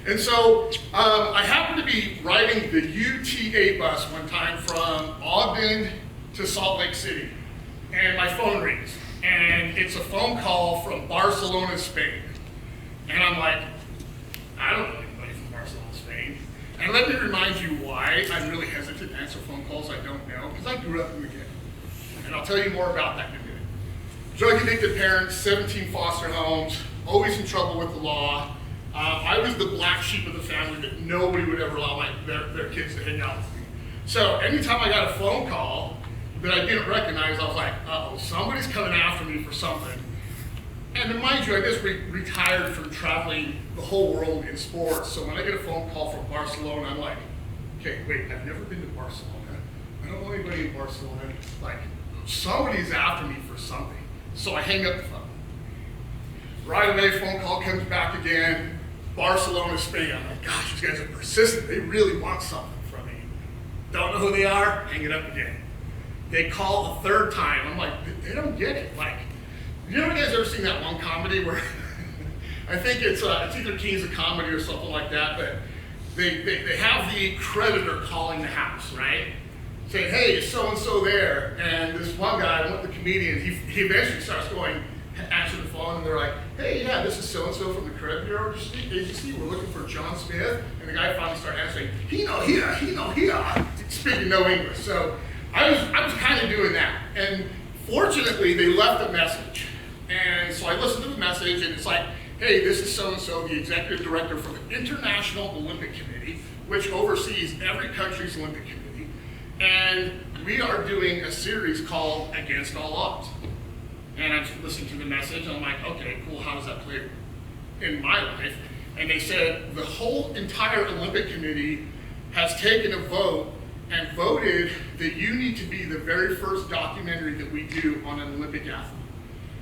And so I happened to be riding the UTA bus one time from Ogden to Salt Lake City, and my phone rings, and it's a phone call from Barcelona, Spain. And I'm like, I don't know anybody from Barcelona, Spain. And let me remind you why I'm really hesitant to answer phone calls I don't know, because I grew up in the ghetto. And I'll tell you more about that in a minute. Drug addicted parents, 17 foster homes, always in trouble with the law. I was the black sheep of the family that nobody would ever allow their kids to hang out with me. So anytime I got a phone call that I didn't recognize, I was like, uh-oh, somebody's coming after me for something. And then mind you, I just retired from traveling the whole world in sports. So when I get a phone call from Barcelona, I'm like, okay, wait, I've never been to Barcelona. I don't know anybody in Barcelona. Like, somebody's after me for something. So I hang up the phone. Right away, phone call comes back again. Barcelona, Spain. I'm like, gosh, these guys are persistent. They really want something from me. Don't know who they are, hang it up again. They call the 3rd time. I'm like, they don't get it. Like, you guys ever seen that one comedy where, I think it's either Kings of Comedy or something like that, but they have the creditor calling the house, right? Saying, hey, is so-and-so there? And this one guy, one of the comedians, he eventually starts going, answer the phone, and they're like, hey, yeah, this is so-and-so from the credit bureau agency. We're looking for John Smith. And the guy finally started answering, he no here, speaking no English. So I was kind of doing that. And fortunately, they left a message. And so I listened to the message, and it's like, hey, this is so-and-so, the executive director for the International Olympic Committee, which oversees every country's Olympic committee. And we are doing a series called Against All Odds. And I'm listening to the message, and I'm like, okay, cool, how does that play in my life? And they said the whole entire Olympic committee has taken a vote and voted that you need to be the very first documentary that we do on an Olympic athlete.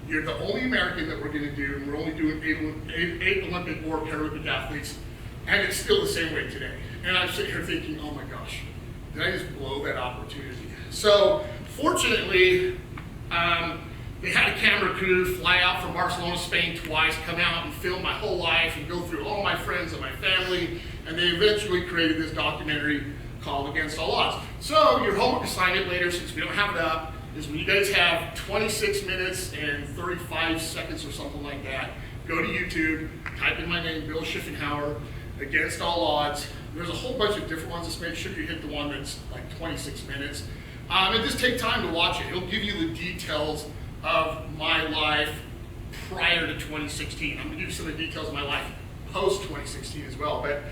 You're the only American that we're gonna do, and we're only doing eight Olympic or Paralympic athletes, and it's still the same way today. And I'm sitting here thinking, oh my gosh, did I just blow that opportunity? So fortunately, they had a camera crew fly out from Barcelona, Spain twice, come out and film my whole life and go through all my friends and my family, and they eventually created this documentary called Against All Odds. So your homework assignment later, since we don't have it up, is when you guys have 26 minutes and 35 seconds or something like that, go to YouTube, type in my name, Bill Schiffenauer, Against All Odds. There's a whole bunch of different ones. Just make sure you hit the one that's like 26 minutes. And just take time to watch it. It'll give you the details of my life prior to 2016. I'm gonna give you some of the details of my life post 2016 as well. But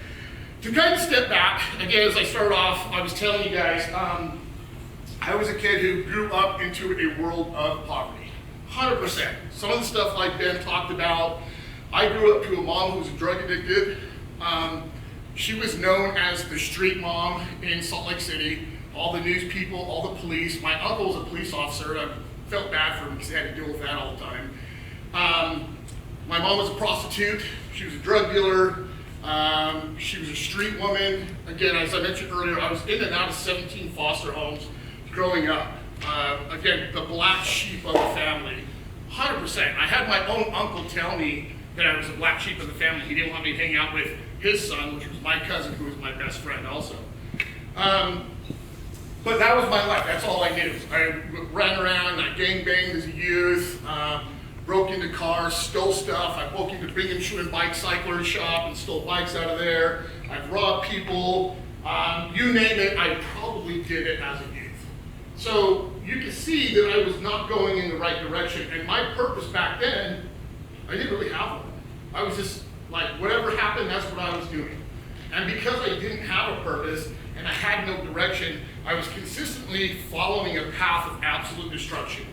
to kind of step back, again, as I started off, I was telling you guys, I was a kid who grew up into a world of poverty, 100%. Some of the stuff like Ben talked about, I grew up to a mom who was drug addicted. She was known as the street mom in Salt Lake City. All the news people, all the police. My uncle was a police officer. I felt bad for him because he had to deal with that all the time. My mom was a prostitute. She was a drug dealer. She was a street woman. Again, as I mentioned earlier, I was in and out of 17 foster homes growing up. Again, the black sheep of the family, 100%. I had my own uncle tell me that I was a black sheep of the family. He didn't want me to hang out with his son, which was my cousin, who was my best friend also. But that was my life. That's all I knew. I ran around, I gangbanged as a youth, broke into cars, stole stuff. I broke into Brigham Shoe and Bike Cycler shop and stole bikes out of there. I've robbed people. You name it, I probably did it as a youth. So you can see that I was not going in the right direction. And my purpose back then, I didn't really have one. I was just like, whatever happened, that's what I was doing. And because I didn't have a purpose and I had no direction, I was consistently following a path of absolute destruction.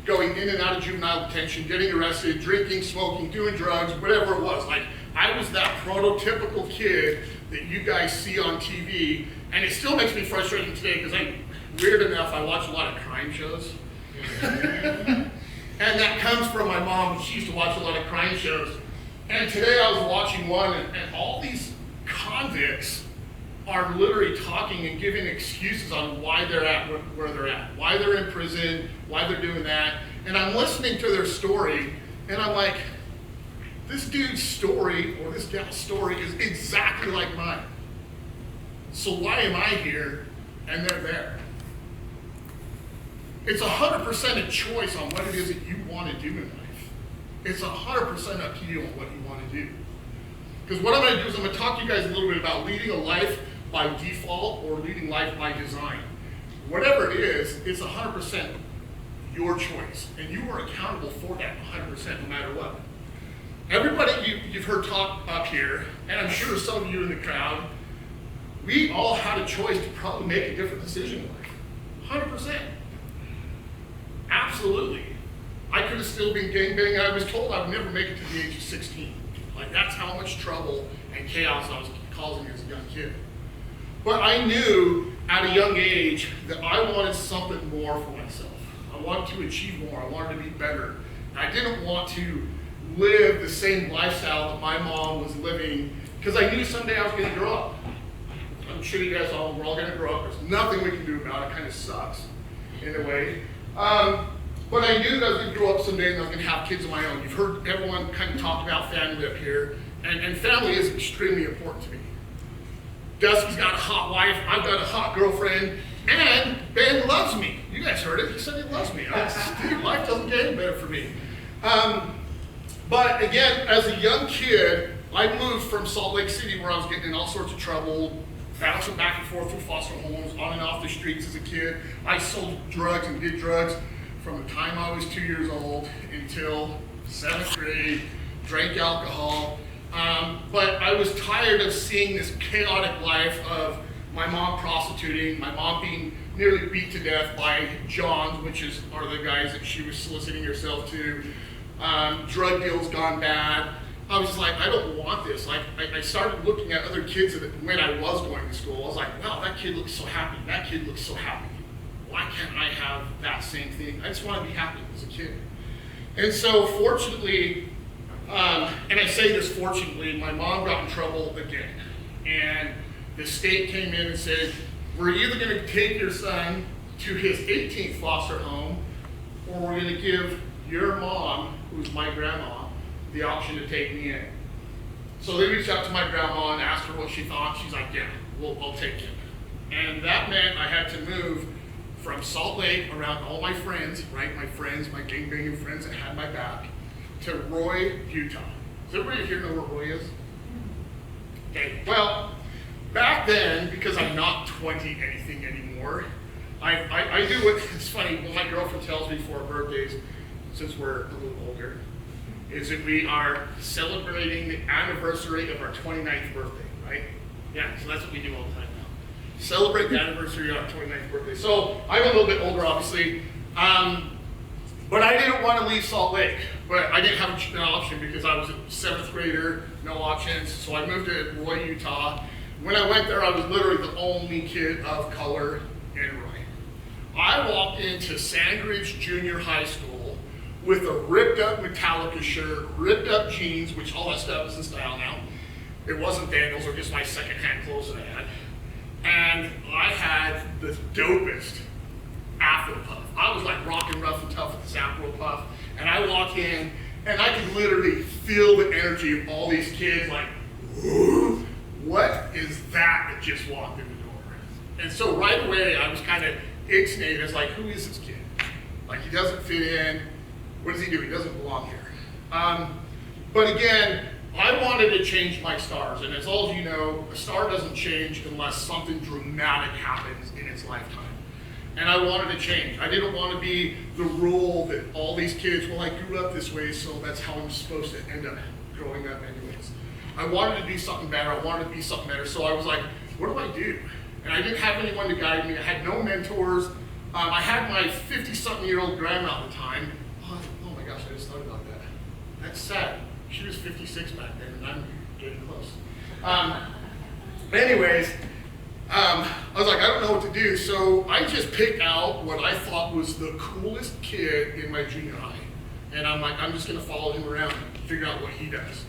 going in and out of juvenile detention, getting arrested, drinking, smoking, doing drugs, whatever it was. Like, I was that prototypical kid that you guys see on TV, and it still makes me frustrated today because weird enough, I watch a lot of crime shows. And that comes from my mom. She used to watch a lot of crime shows. And today I was watching one, and all these convicts are literally talking and giving excuses on why they're at where they're at, why they're in prison, why they're doing that. And I'm listening to their story, and I'm like, this dude's story or this gal's story is exactly like mine. So why am I here and they're there? It's 100% a choice on what it is that you want to do in life. It's 100% up to you on what you want to do. Because what I'm going to do is I'm going to talk to you guys a little bit about leading a life by default or leading life by design. Whatever it is, it's 100% your choice. And you are accountable for that 100% no matter what. Everybody you've heard talk up here, and I'm sure some of you in the crowd, we all had a choice to probably make a different decision in life. 100%. Absolutely. I could have still been gangbanging. I was told I would never make it to the age of 16. Like, that's how much trouble and chaos I was causing as a young kid. But I knew at a young age that I wanted something more for myself. I wanted to achieve more. I wanted to be better. I didn't want to live the same lifestyle that my mom was living because I knew someday I was going to grow up. I'm sure you guys all, we're all going to grow up. There's nothing we can do about it. It kind of sucks in a way. But I knew that I was going to grow up someday and I was going to have kids of my own. You've heard everyone kind of talk about family up here, and family is extremely important to me. Dusky's got a hot wife, I've got a hot girlfriend, and Ben loves me. You guys heard it, he said he loves me. Dude, life doesn't get any better for me. But again, as a young kid, I moved from Salt Lake City where I was getting in all sorts of trouble, bouncing back and forth through foster homes, on and off the streets as a kid. I sold drugs and did drugs from the time I was 2 years old until 7th grade, drank alcohol. But I was tired of seeing this chaotic life of my mom prostituting, my mom being nearly beat to death by Johns, which are the guys that she was soliciting herself to, drug deals gone bad. I was like, I don't want this. Like, I started looking at other kids when I was going to school. I was like, wow, that kid looks so happy. That kid looks so happy. Why can't I have that same thing? I just want to be happy as a kid. And so fortunately, and I say this fortunately, my mom got in trouble again. And the state came in and said, we're either going to take your son to his 18th foster home, or we're going to give your mom, who's my grandma, the option to take me in. So they reached out to my grandma and asked her what she thought. She's like, yeah, I'll take him. And that meant I had to move from Salt Lake around all my friends, right? My friends, my gangbanging friends that had my back, to Roy, Utah. Does everybody here know where Roy is? Okay, well, back then, because I'm not 20 anything anymore, I do what, it's funny, when my girlfriend tells me for our birthdays, since we're a little older, is that we are celebrating the anniversary of our 29th birthday, right? Yeah, so that's what we do all the time now. Celebrate the anniversary of our 29th birthday. So I'm a little bit older, obviously, but I didn't want to leave Salt Lake. But I didn't have an option because I was a 7th grader, no options. So I moved to Roy, Utah. When I went there, I was literally the only kid of color in Roy. I walked into Sandridge Junior High School with a ripped up Metallica shirt, ripped up jeans, which all that stuff is in style now. It wasn't Daniels or just my secondhand clothes that I had. And I had the dopest Afro puff. I was like rockin' rough and tough with this Afro puff. And I walk in and I could literally feel the energy of all these kids like, ooh, what is that just walked in the door? And so right away I was kind of ixnayed as like, who is this kid? Like, he doesn't fit in. What does he do? He doesn't belong here. But again, I wanted to change my stars. And as all of you know, a star doesn't change unless something dramatic happens in its lifetime. And I wanted to change. I didn't want to be the rule that all these kids, well, I grew up this way, so that's how I'm supposed to end up growing up anyways. I wanted to do something better. I wanted to be something better. So I was like, what do I do? And I didn't have anyone to guide me. I had no mentors. I had my 50-something-year-old grandma at the time. Oh my gosh, I just thought about that. That's sad. She was 56 back then, and I'm getting close. Anyways, I was like, I don't know what to do, so I just picked out what I thought was the coolest kid in my junior high. And I'm like, I'm just gonna follow him around and figure out what he does.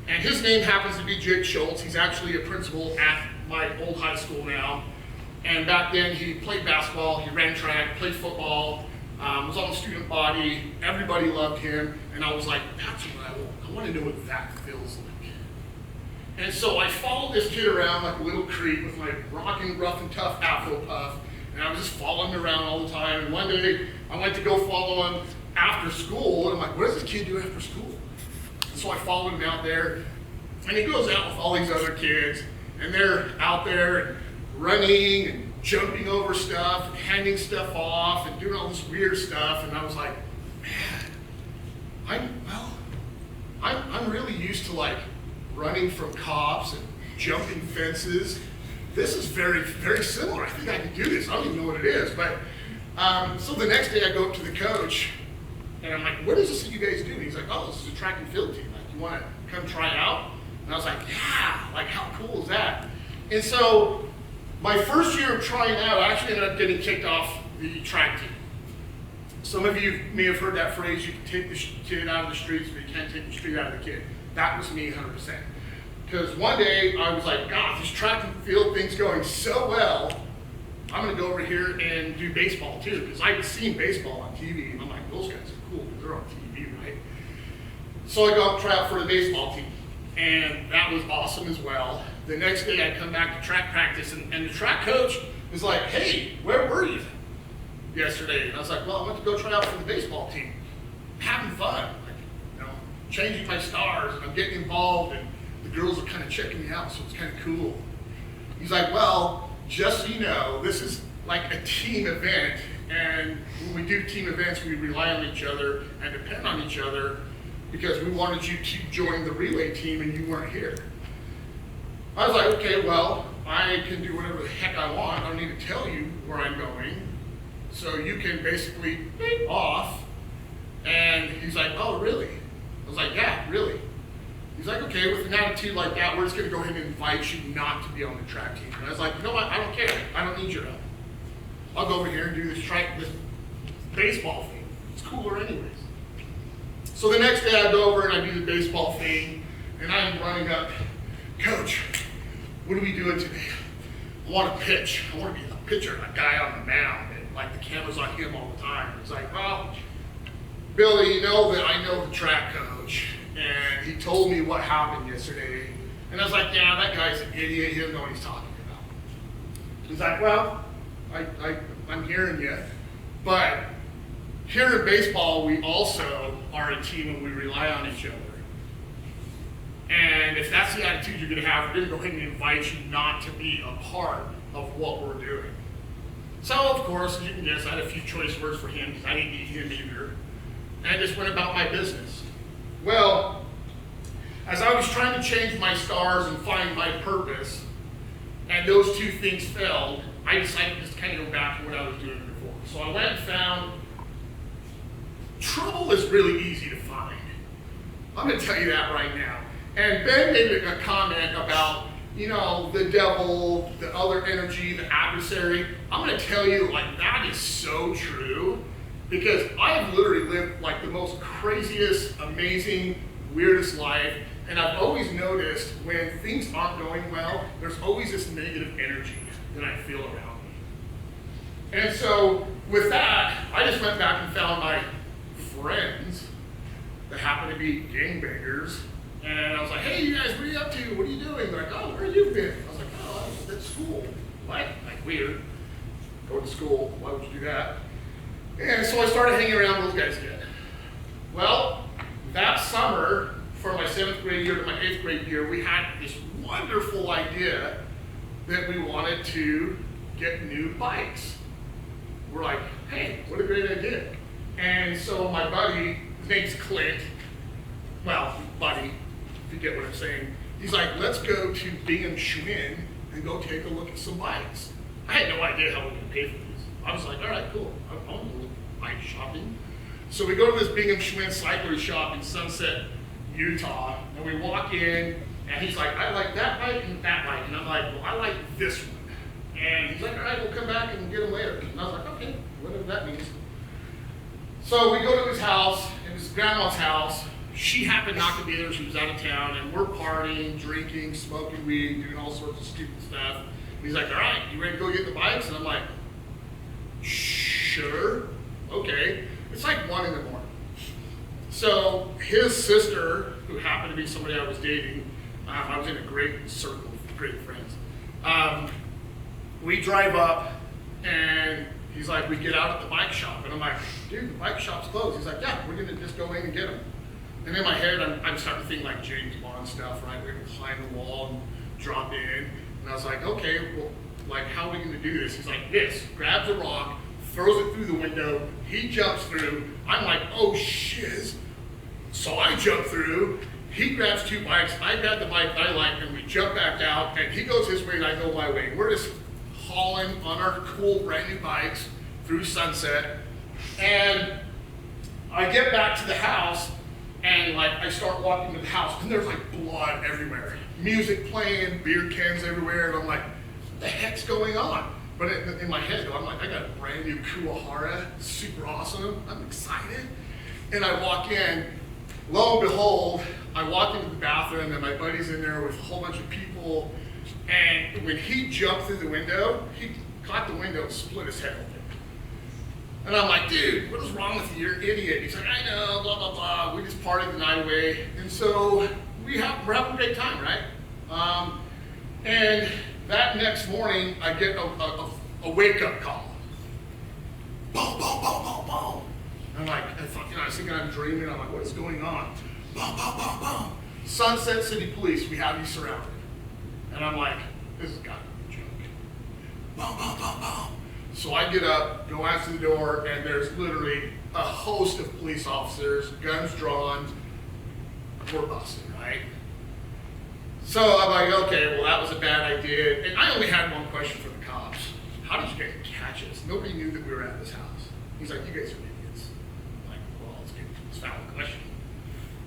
And his name happens to be Jake Schultz. He's actually a principal at my old high school now. And back then he played basketball, he ran track, played football, was on the student body. Everybody loved him. And I was like, that's what I want. I want to know what that feels like. And so I followed this kid around like a little creep with my rockin' rough and tough afro puff. And I was just following him around all the time. And one day I went to go follow him after school. And I'm like, what does this kid do after school? And so I followed him out there. And he goes out with all these other kids. And they're out there and running and jumping over stuff and handing stuff off and doing all this weird stuff. And I was like, man, I'm really used to like running from cops and jumping fences. This is very, very similar. I think I can do this. I don't even know what it is. But so the next day I go up to the coach and I'm like, what is this that you guys do? And he's like, oh, this is a track and field team. Like, you want to come try it out? And I was like, yeah, like how cool is that? And so my first year of trying out, I actually ended up getting kicked off the track team. Some of you may have heard that phrase, you can take the kid out of the streets, but you can't take the street out of the kid. That was me 100%. Because one day I was like, God, this track and field thing's going so well, I'm gonna go over here and do baseball too. Because I'd seen baseball on TV, and I'm like, those guys are cool, because they're on TV, right? So I go out and try out for the baseball team. And that was awesome as well. The next day I come back to track practice, and the track coach was like, hey, where were you yesterday? And I was like, well, I went to go try out for the baseball team. Having fun, like, you know, changing my stars, and I'm getting involved, and the girls are kind of checking me out, so it's kind of cool. He's like, well, just so you know, this is like a team event, and when we do team events, we rely on each other and depend on each other because we wanted you to join the relay team and you weren't here. I was like, okay, well, I can do whatever the heck I want. I don't need to tell you where I'm going. So you can basically beep off. And he's like, oh, really? I was like, yeah, really. He's like, okay, with an attitude like that, we're just gonna go ahead and invite you not to be on the track team. And I was like, you know what, I don't care. I don't need your help. I'll go over here and do this baseball thing. It's cooler anyways. So the next day I go over and I do the baseball thing, and I'm running up, Coach, what are we doing today? I want to pitch. I want to be a pitcher, a guy on the mound, and like the camera's on him all the time. He's like, well, Billy, you know that I know the track coach, and he told me what happened yesterday. And I was like, yeah, that guy's an idiot. He doesn't know what he's talking about. He's like, well, I'm hearing you, but here in baseball, we also are a team and we rely on each other. And if that's the attitude you're gonna have, we're gonna go ahead and invite you not to be a part of what we're doing. So of course, as you can guess, I had a few choice words for him because I didn't need him either. And I just went about my business. Well, as I was trying to change my stars and find my purpose, and those two things failed, I decided to just kind of go back to what I was doing before. So I went and found trouble is really easy to find. I'm gonna tell you that right now. And Ben made a comment about, you know, the devil, the other energy, the adversary. I'm gonna tell you, like, that is so true, because I have literally lived like the most craziest, amazing, weirdest life, and I've always noticed when things aren't going well, there's always this negative energy that I feel around me. And so with that, I just went back and found my friends that happen to be gangbangers, and I was like, hey, you guys, what are you up to? What are you doing? They're like, oh, where have you been? I was like, oh, I was at school. What? Like, weird. Go to school. Why would you do that? And so I started hanging around those guys again. Well, that summer, from my 7th grade year to my 8th grade year, we had this wonderful idea that we wanted to get new bikes. We're like, hey, what a great idea. And so my buddy, his name's Clint, well, buddy, if you get what I'm saying, he's like, let's go to Bing and Schwinn and go take a look at some bikes. I had no idea how we could pay for these. I was like, all right, cool. I want to go bike shopping. So we go to this Bingham Schwinn cycler shop in Sunset, Utah, and we walk in, and he's like, I like that bike and that bike. And I'm like, well, I like this one. And he's like, all right, we'll come back and get them later. And I was like, okay, whatever that means. So we go to his house, and his grandma's house. She happened not to be there, she was out of town, and we're partying, drinking, smoking weed, doing all sorts of stupid stuff. And he's like, all right, you ready to go get the bikes? And I'm like, sure, okay. It's like 1 in the morning. So his sister, who happened to be somebody I was dating, I was in a great circle of great friends. We drive up, and he's like, we get out at the bike shop. And I'm like, dude, the bike shop's closed. He's like, yeah, we're gonna just go in and get them. And in my head, I'm starting to think like James Bond stuff, right? We're gonna climb the wall and drop in. And I was like, okay, well, like, how are we gonna do this? He's like, this, grabs a rock, throws it through the window, he jumps through. I'm like, oh shiz. So I jump through, he grabs 2 bikes, I grab the bike I like, and we jump back out, and he goes his way and I go my way. We're just hauling on our cool brand new bikes through Sunset. And I get back to the house, and like I start walking to the house, and there's like blood everywhere. Music playing, beer cans everywhere, and I'm like, what the heck's going on? But in my head, though, I'm like, I got a brand new Kuwahara, super awesome, I'm excited. And I walk in, lo and behold, I walk into the bathroom, and my buddy's in there with a whole bunch of people, and when he jumped through the window, he caught the window and split his head open. And I'm like, dude, what is wrong with you? You're an idiot. He's like, I know, blah, blah, blah. We just partied the night away. And so we're having a great time, right? And that next morning, I get a wake-up call. Boom, boom, boom, boom, boom. I'm like, I was thinking I'm dreaming. I'm like, what is going on? Boom, boom, boom, boom. Sunset City Police, we have you surrounded. And I'm like, this has got to be a joke. Boom, boom, boom, boom. So I get up, go answer the door, and there's literally a host of police officers, guns drawn. We're busting, right? So I'm like, okay, well, that was a bad idea. And I only had one question for the cops. How did you guys catch us? Nobody knew that we were at this house. He's like, you guys are idiots. I'm like, well, it's a valid question.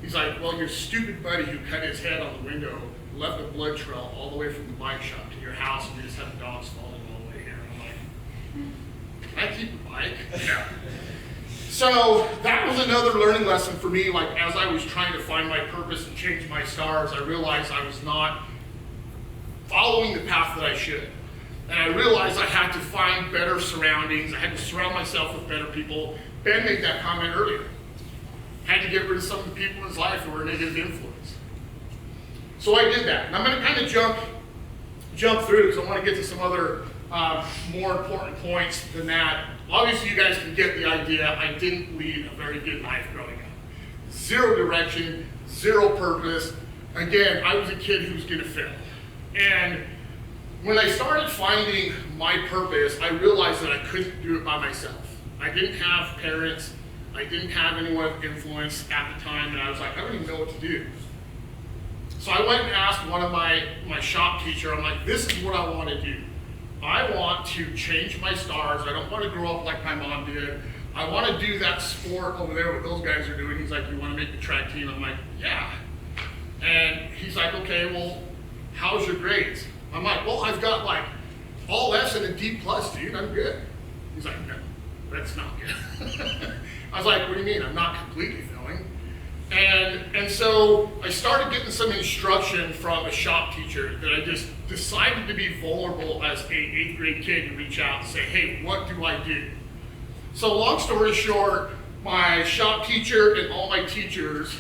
He's like, well, your stupid buddy who cut his head on the window left a blood trail all the way from the bike shop to your house, and you just have the dogs following all the way here. And I'm like, can I keep the bike? Yeah. So that was another learning lesson for me. Like, as I was trying to find my purpose and change my stars, I realized I was not following the path that I should. And I realized I had to find better surroundings. I had to surround myself with better people. Ben made that comment earlier. Had to get rid of some of the people in his life who were a negative influence. So I did that. And I'm going to kind of jump through because I want to get to some other more important points than that. Obviously, you guys can get the idea. I didn't lead a very good life growing up. Zero direction, zero purpose. Again, I was a kid who was going to fail. And when I started finding my purpose, I realized that I couldn't do it by myself. I didn't have parents. I didn't have anyone of influence at the time, and I was like, I don't even know what to do. So I went and asked one of my shop teacher, I'm like, this is what I want to do. I want to change my stars. I don't want to grow up like my mom did. I want to do that sport over there what those guys are doing. He's like, you want to make the track team? I'm like, yeah. And he's like, okay, well, how's your grades? I'm like, well, I've got like all F's and a D plus, dude. I'm good. He's like, no, that's not good. I was like, what do you mean? I'm not completely failing. And so I started getting some instruction from a shop teacher that I just decided to be vulnerable as a 8th grade kid and reach out and say, hey, what do I do? So long story short, my shop teacher and all my teachers,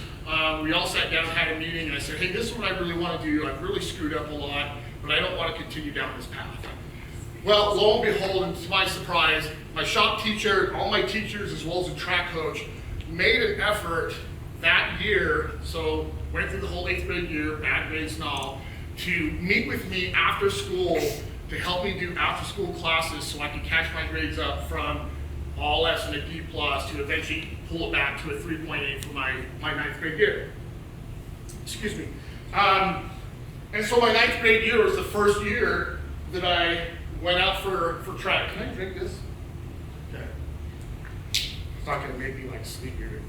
we all sat down and had a meeting, and I said, hey, this is what I really want to do. I've really screwed up a lot, but I don't want to continue down this path. Well, lo and behold, and to my surprise, my shop teacher, all my teachers, as well as the track coach, made an effort that year, so went through the whole 8th grade year, bad grades and all, to meet with me after school to help me do after school classes so I could catch my grades up from all F's and a D plus to eventually pull it back to a 3.8 for my 9th grade year. Excuse me. And so my 9th grade year was the first year that I went out for track. Can I drink this? It's not gonna make me like sleepy or anything.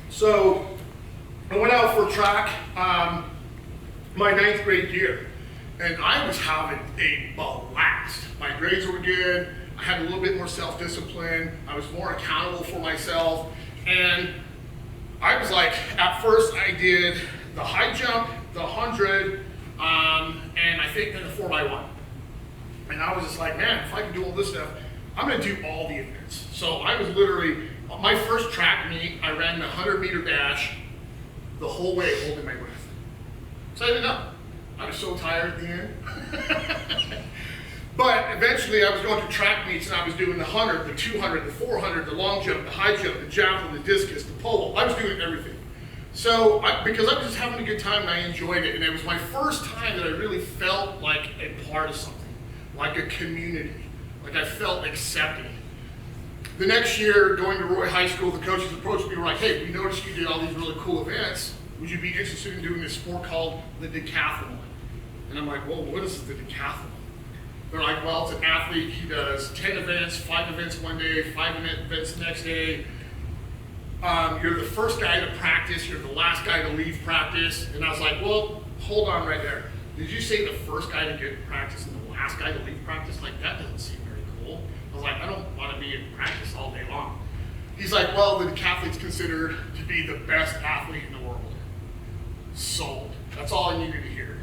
So I went out for track my 9th grade year, and I was having a blast. My grades were good. I had a little bit more self-discipline. I was more accountable for myself, and I was like, at first I did the high jump, the 100, and I think then the 4x1. And I was just like, man, if I can do all this stuff, I'm gonna do all the events. So I was literally, my first track meet, I ran the 100-meter dash the whole way holding my breath. So I didn't know. I was so tired at the end. But eventually I was going to track meets and I was doing the 100, the 200, the 400, the long jump, the high jump, the javelin, the discus, the pole. I was doing everything. So, because I was just having a good time and I enjoyed it, and it was my first time that I really felt like a part of something, like a community, like I felt accepted. The next year, going to Roy High School, the coaches approached me and were like, hey, we noticed you did all these really cool events. Would you be interested in doing this sport called the decathlon? And I'm like, well, what is the decathlon? They're like, well, it's an athlete. He does 10 events, 5 events one day, 5 events the next day. You're the first guy to practice. You're the last guy to leave practice. And I was like, well, hold on right there. Did you say the first guy to get practice and the last guy to leave practice? Like, that doesn't seem very cool. I was like, I don't want to be in practice all day long. He's like, well, the decathlete's considered to be the best athlete in the world. Sold. That's all I needed to hear.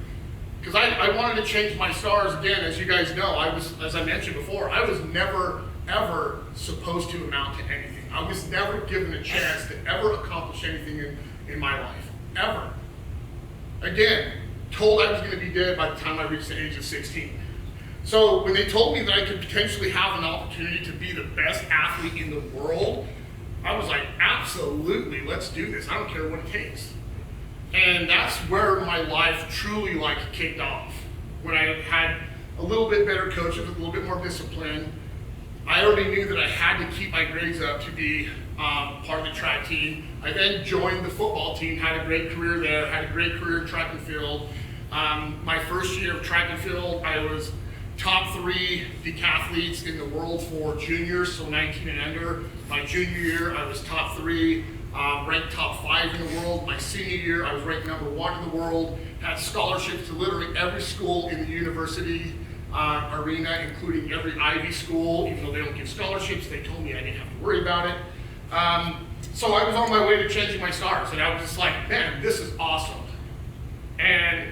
Because I wanted to change my stars again. As you guys know, I was, as I mentioned before, I was never, ever supposed to amount to anything. I was never given a chance to ever accomplish anything in my life. Ever. Again, told I was going to be dead by the time I reached the age of 16. So when they told me that I could potentially have an opportunity to be the best athlete in the world, I was like, absolutely, let's do this. I don't care what it takes. And that's where my life truly like kicked off. When I had a little bit better coaches, a little bit more discipline, I already knew that I had to keep my grades up to be part of the track team. I then joined the football team, had a great career there, had a great career in track and field. My first year of track and field, I was top 3 decathletes in the world for juniors, so 19 and under. My junior year, I was top 3, ranked top 5 in the world. My senior year, I was ranked number 1 in the world, had scholarships to literally every school in the university arena, including every Ivy school. Even though they don't give scholarships, they told me I didn't have to worry about it. So I was on my way to changing my stars, and I was just like, man, this is awesome. And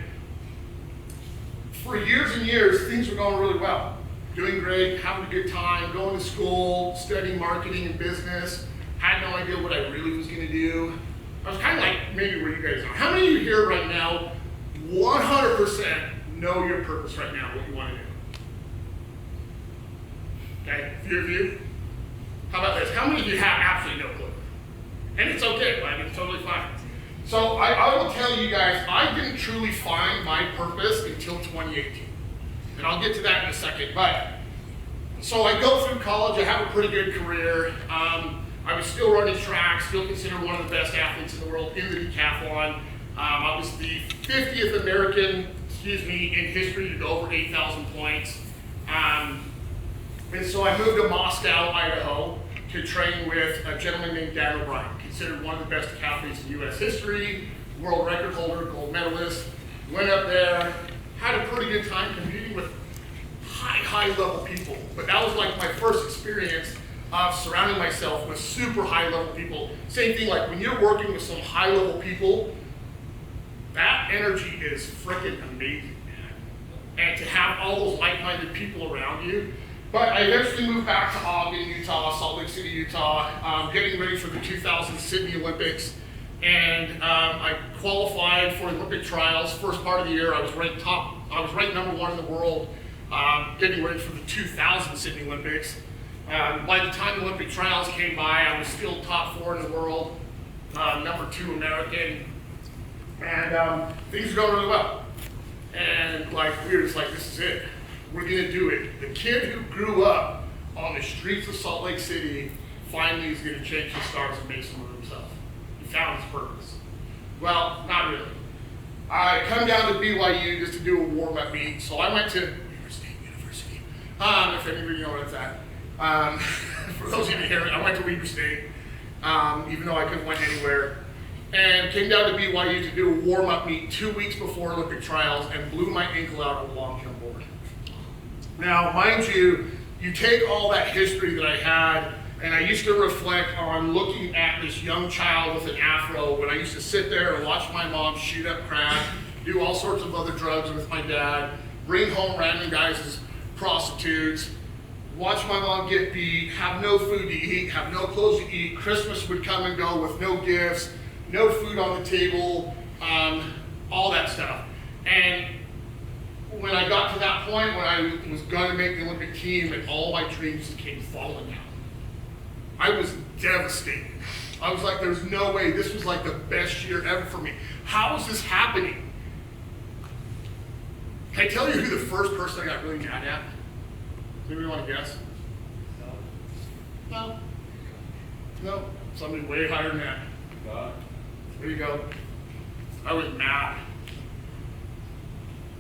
for years and years, things were going really well. Doing great, having a good time, going to school, studying marketing and business. Had no idea what I really was going to do. I was kind of like maybe where you guys are. How many of you here right now 100% know your purpose right now, what you want to do? Okay, a few of you. How about this? How many of you have absolutely no clue? And it's okay, like it's totally fine. So I will tell you guys, I didn't truly find my purpose until 2018. And I'll get to that in a second. But so I go through college, I have a pretty good career. I was still running track, still considered one of the best athletes in the world in the decathlon. I was the 50th American, in history to go over 8,000 points. And so I moved to Moscow, Idaho, to train with a gentleman named Dan O'Brien, considered one of the best decathletes in U.S. history, world record holder, gold medalist. Went up there, had a pretty good time competing with high level people. But that was like my first experience of surrounding myself with super high level people. Same thing, like when you're working with some high level people, that energy is freaking amazing, man. And to have all those like-minded people around you. But I eventually moved back to Ogden, Utah, Salt Lake City, Utah, getting ready for the 2000 Sydney Olympics. And I qualified for Olympic trials. First part of the year, I was ranked number 1 in the world, getting ready for the 2000 Sydney Olympics. By the time the Olympic trials came by, I was still top 4 in the world, number 2 American, and things were going really well. And like we were just like, this is it. We're gonna do it. The kid who grew up on the streets of Salt Lake City finally is gonna change his stars and make some of himself. He found his purpose. Well, not really. I come down to BYU just to do a warm-up meet, so I went to University, if any of you know where that's at. For those of you who hear me, I went to Weber State, even though I couldn't went anywhere, and came down to BYU to do a warm-up meet 2 weeks before Olympic trials and blew my ankle out on the long hill board. Now, mind you, you take all that history that I had, and I used to reflect on looking at this young child with an afro when I used to sit there and watch my mom shoot up crack, do all sorts of other drugs with my dad, bring home random guys as prostitutes, watch my mom get beat, have no food to eat, have no clothes to eat. Christmas would come and go with no gifts, no food on the table, all that stuff. And when I got to that point when I was going to make the Olympic team and all my dreams came falling down, I was devastated. I was like, there's no way. This was like the best year ever for me. How is this happening? Can I tell you who the first person I got really mad at? Anybody want to guess? No. No. Somebody way higher than that. God. There you go. I was mad.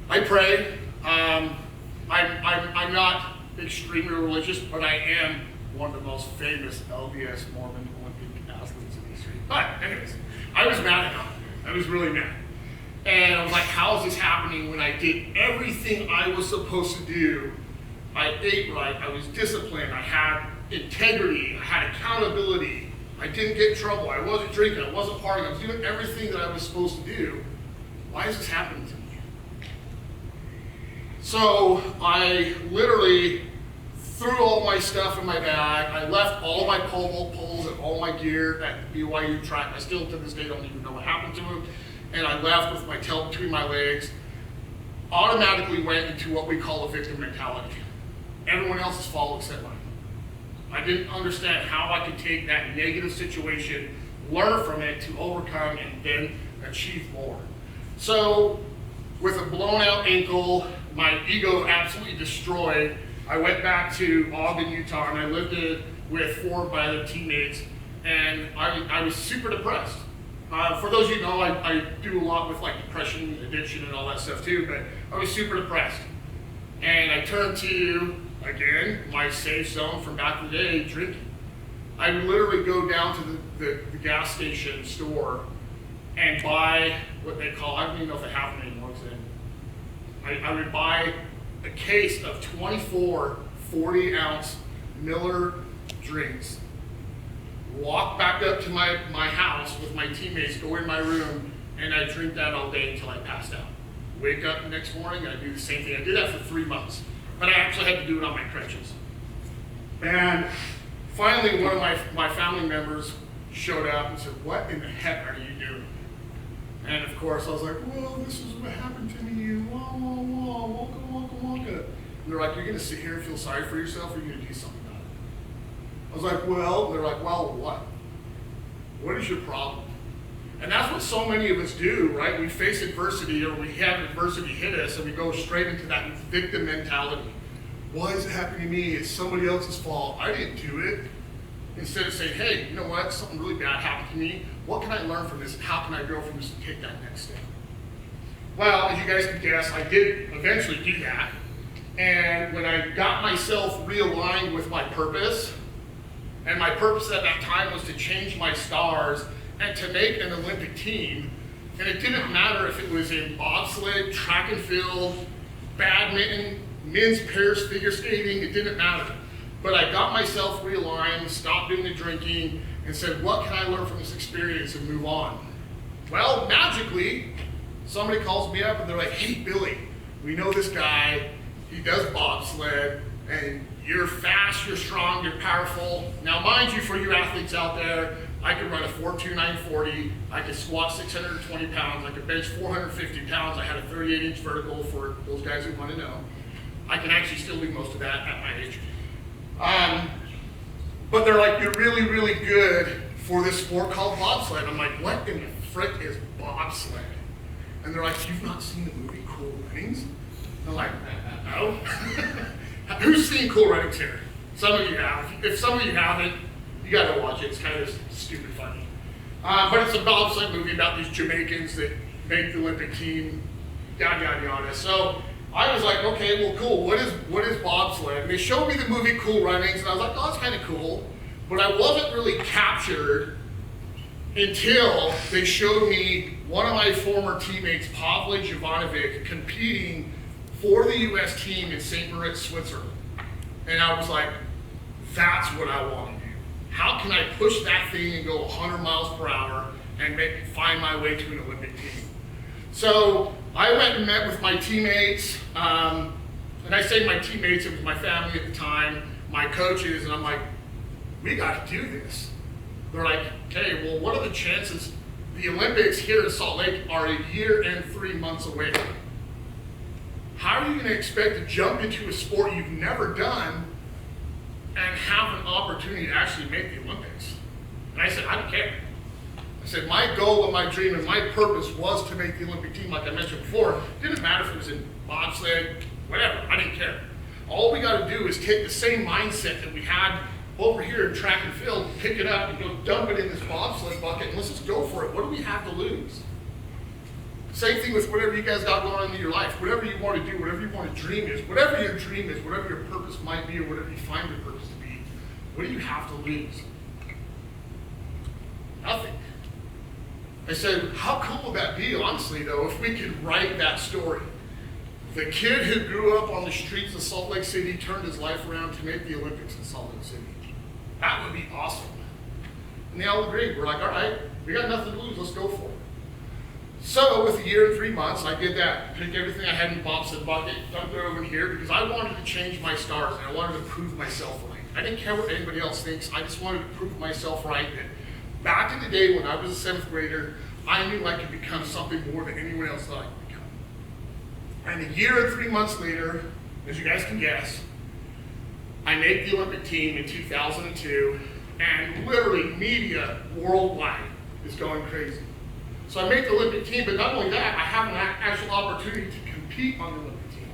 I pray. I'm not extremely religious, but I am one of the most famous LDS Mormon Olympic athletes in history. But anyways, I was mad at him. I was really mad. And I was like, how is this happening when I did everything I was supposed to do? I ate right, I was disciplined, I had integrity, I had accountability, I didn't get in trouble, I wasn't drinking, I wasn't partying, I was doing everything that I was supposed to do. Why is this happening to me? So I literally threw all my stuff in my bag. I left all my pole poles and all my gear at the BYU track. I still to this day don't even know what happened to them. And I left with my tail between my legs. Automatically went into what we call a victim mentality. Everyone else's fault except mine. I didn't understand how I could take that negative situation, learn from it to overcome and then achieve more. So with a blown out ankle, my ego absolutely destroyed, I went back to Ogden, Utah, and I lived with 4 of my other teammates, and I was super depressed. For those of you who know, I do a lot with like depression, addiction, and all that stuff too, but I was super depressed. And I turned to, again, my safe zone from back in the day, drinking. I would literally go down to the gas station store and buy what they call, I don't even know if they have them anymore, I would buy a case of 24 40-ounce Miller drinks, walk back up to my house with my teammates, go in my room, and I drink that all day until I passed out. Wake up the next morning, I do the same thing. I did that for 3 months, but I actually had to do it on my crutches. And finally, one of my family members showed up and said, "What in the heck are you doing?" And of course, I was like, "Well, this is what happened to me. Wah, wah, wah, wonka, wonka, wonka." And they're like, "You're going to sit here and feel sorry for yourself, or you're going to do something about it?" I was like, "Well," they're like, "Well, what? What is your problem?" And that's what so many of us do, right? We face adversity, or we have adversity hit us, and we go straight into that victim mentality. Why is it happening to me? It's somebody else's fault. I didn't do it. Instead of saying, hey, you know what? Something really bad happened to me. What can I learn from this? And how can I grow from this and take that next step? Well, as you guys can guess, I did eventually do that. And when I got myself realigned with my purpose, and my purpose at that time was to change my stars and to make an Olympic team, and it didn't matter if it was in bobsled, track and field, badminton, men's pairs figure skating, it didn't matter. But I got myself realigned, stopped doing the drinking, and said, what can I learn from this experience and move on? Well, magically, somebody calls me up and they're like, hey, Billy, we know this guy, he does bobsled, and you're fast, you're strong, you're powerful. Now, mind you, for you athletes out there, I could run a 4.29 40, I could squat 620 pounds, I could bench 450 pounds, I had a 38-inch vertical for those guys who want to know. I can actually still do most of that at my age. But they're like, you're really, really good for this sport called bobsled. I'm like, what in the frick is bobsled? And they're like, you've not seen the movie Cool Runnings? I'm like, no. Who's seen Cool Runnings here? Some of you have. If some of you haven't, you gotta watch it. It's kind of stupid funny. But it's a bobsled movie about these Jamaicans that make the Olympic team, yada, yada, yada. So I was like, okay, well, cool. What is bobsled? And they showed me the movie Cool Runnings, and I was like, oh, that's kind of cool. But I wasn't really captured until they showed me one of my former teammates, Pavle Jovanovic, competing for the U.S. team in St. Moritz, Switzerland. And I was like, that's what I want to do. How can I push that thing and go 100 miles per hour and find my way to an Olympic team? So I went and met with my teammates, and I say my teammates, it was my family at the time, my coaches, and I'm like, we got to do this. They're like, okay, well, what are the chances? The Olympics here in Salt Lake are a year and 3 months away. How are you going to expect to jump into a sport you've never done and have an opportunity to actually make the Olympics? And I said, I don't care. I said, my goal and my dream and my purpose was to make the Olympic team, like I mentioned before. It didn't matter if it was in bobsled, whatever, I didn't care. All we got to do is take the same mindset that we had over here in track and field, pick it up and go dump it in this bobsled bucket, and let's just go for it. What do we have to lose? Same thing with whatever you guys got going on in your life. Whatever you want to do, whatever you want to dream is, whatever your dream is, whatever your purpose might be, or whatever you find your purpose to be, what do you have to lose? Nothing. I said, how cool would that be, honestly, though, if we could write that story? The kid who grew up on the streets of Salt Lake City turned his life around to make the Olympics in Salt Lake City. That would be awesome. And they all agreed. We're like, all right, we got nothing to lose, let's go for it. So with a year and 3 months, I did that. Picked everything I had in the bobsled bucket, dumped it over here, because I wanted to change my stars, and I wanted to prove myself right. I didn't care what anybody else thinks, I just wanted to prove myself right. That back in the day when I was a 7th grader, I knew I could become something more than anyone else thought I could become. And a year and 3 months later, as you guys can guess, I made the Olympic team in 2002, and literally media worldwide is going crazy. So I made the Olympic team, but not only that, I have an actual opportunity to compete on the Olympic team.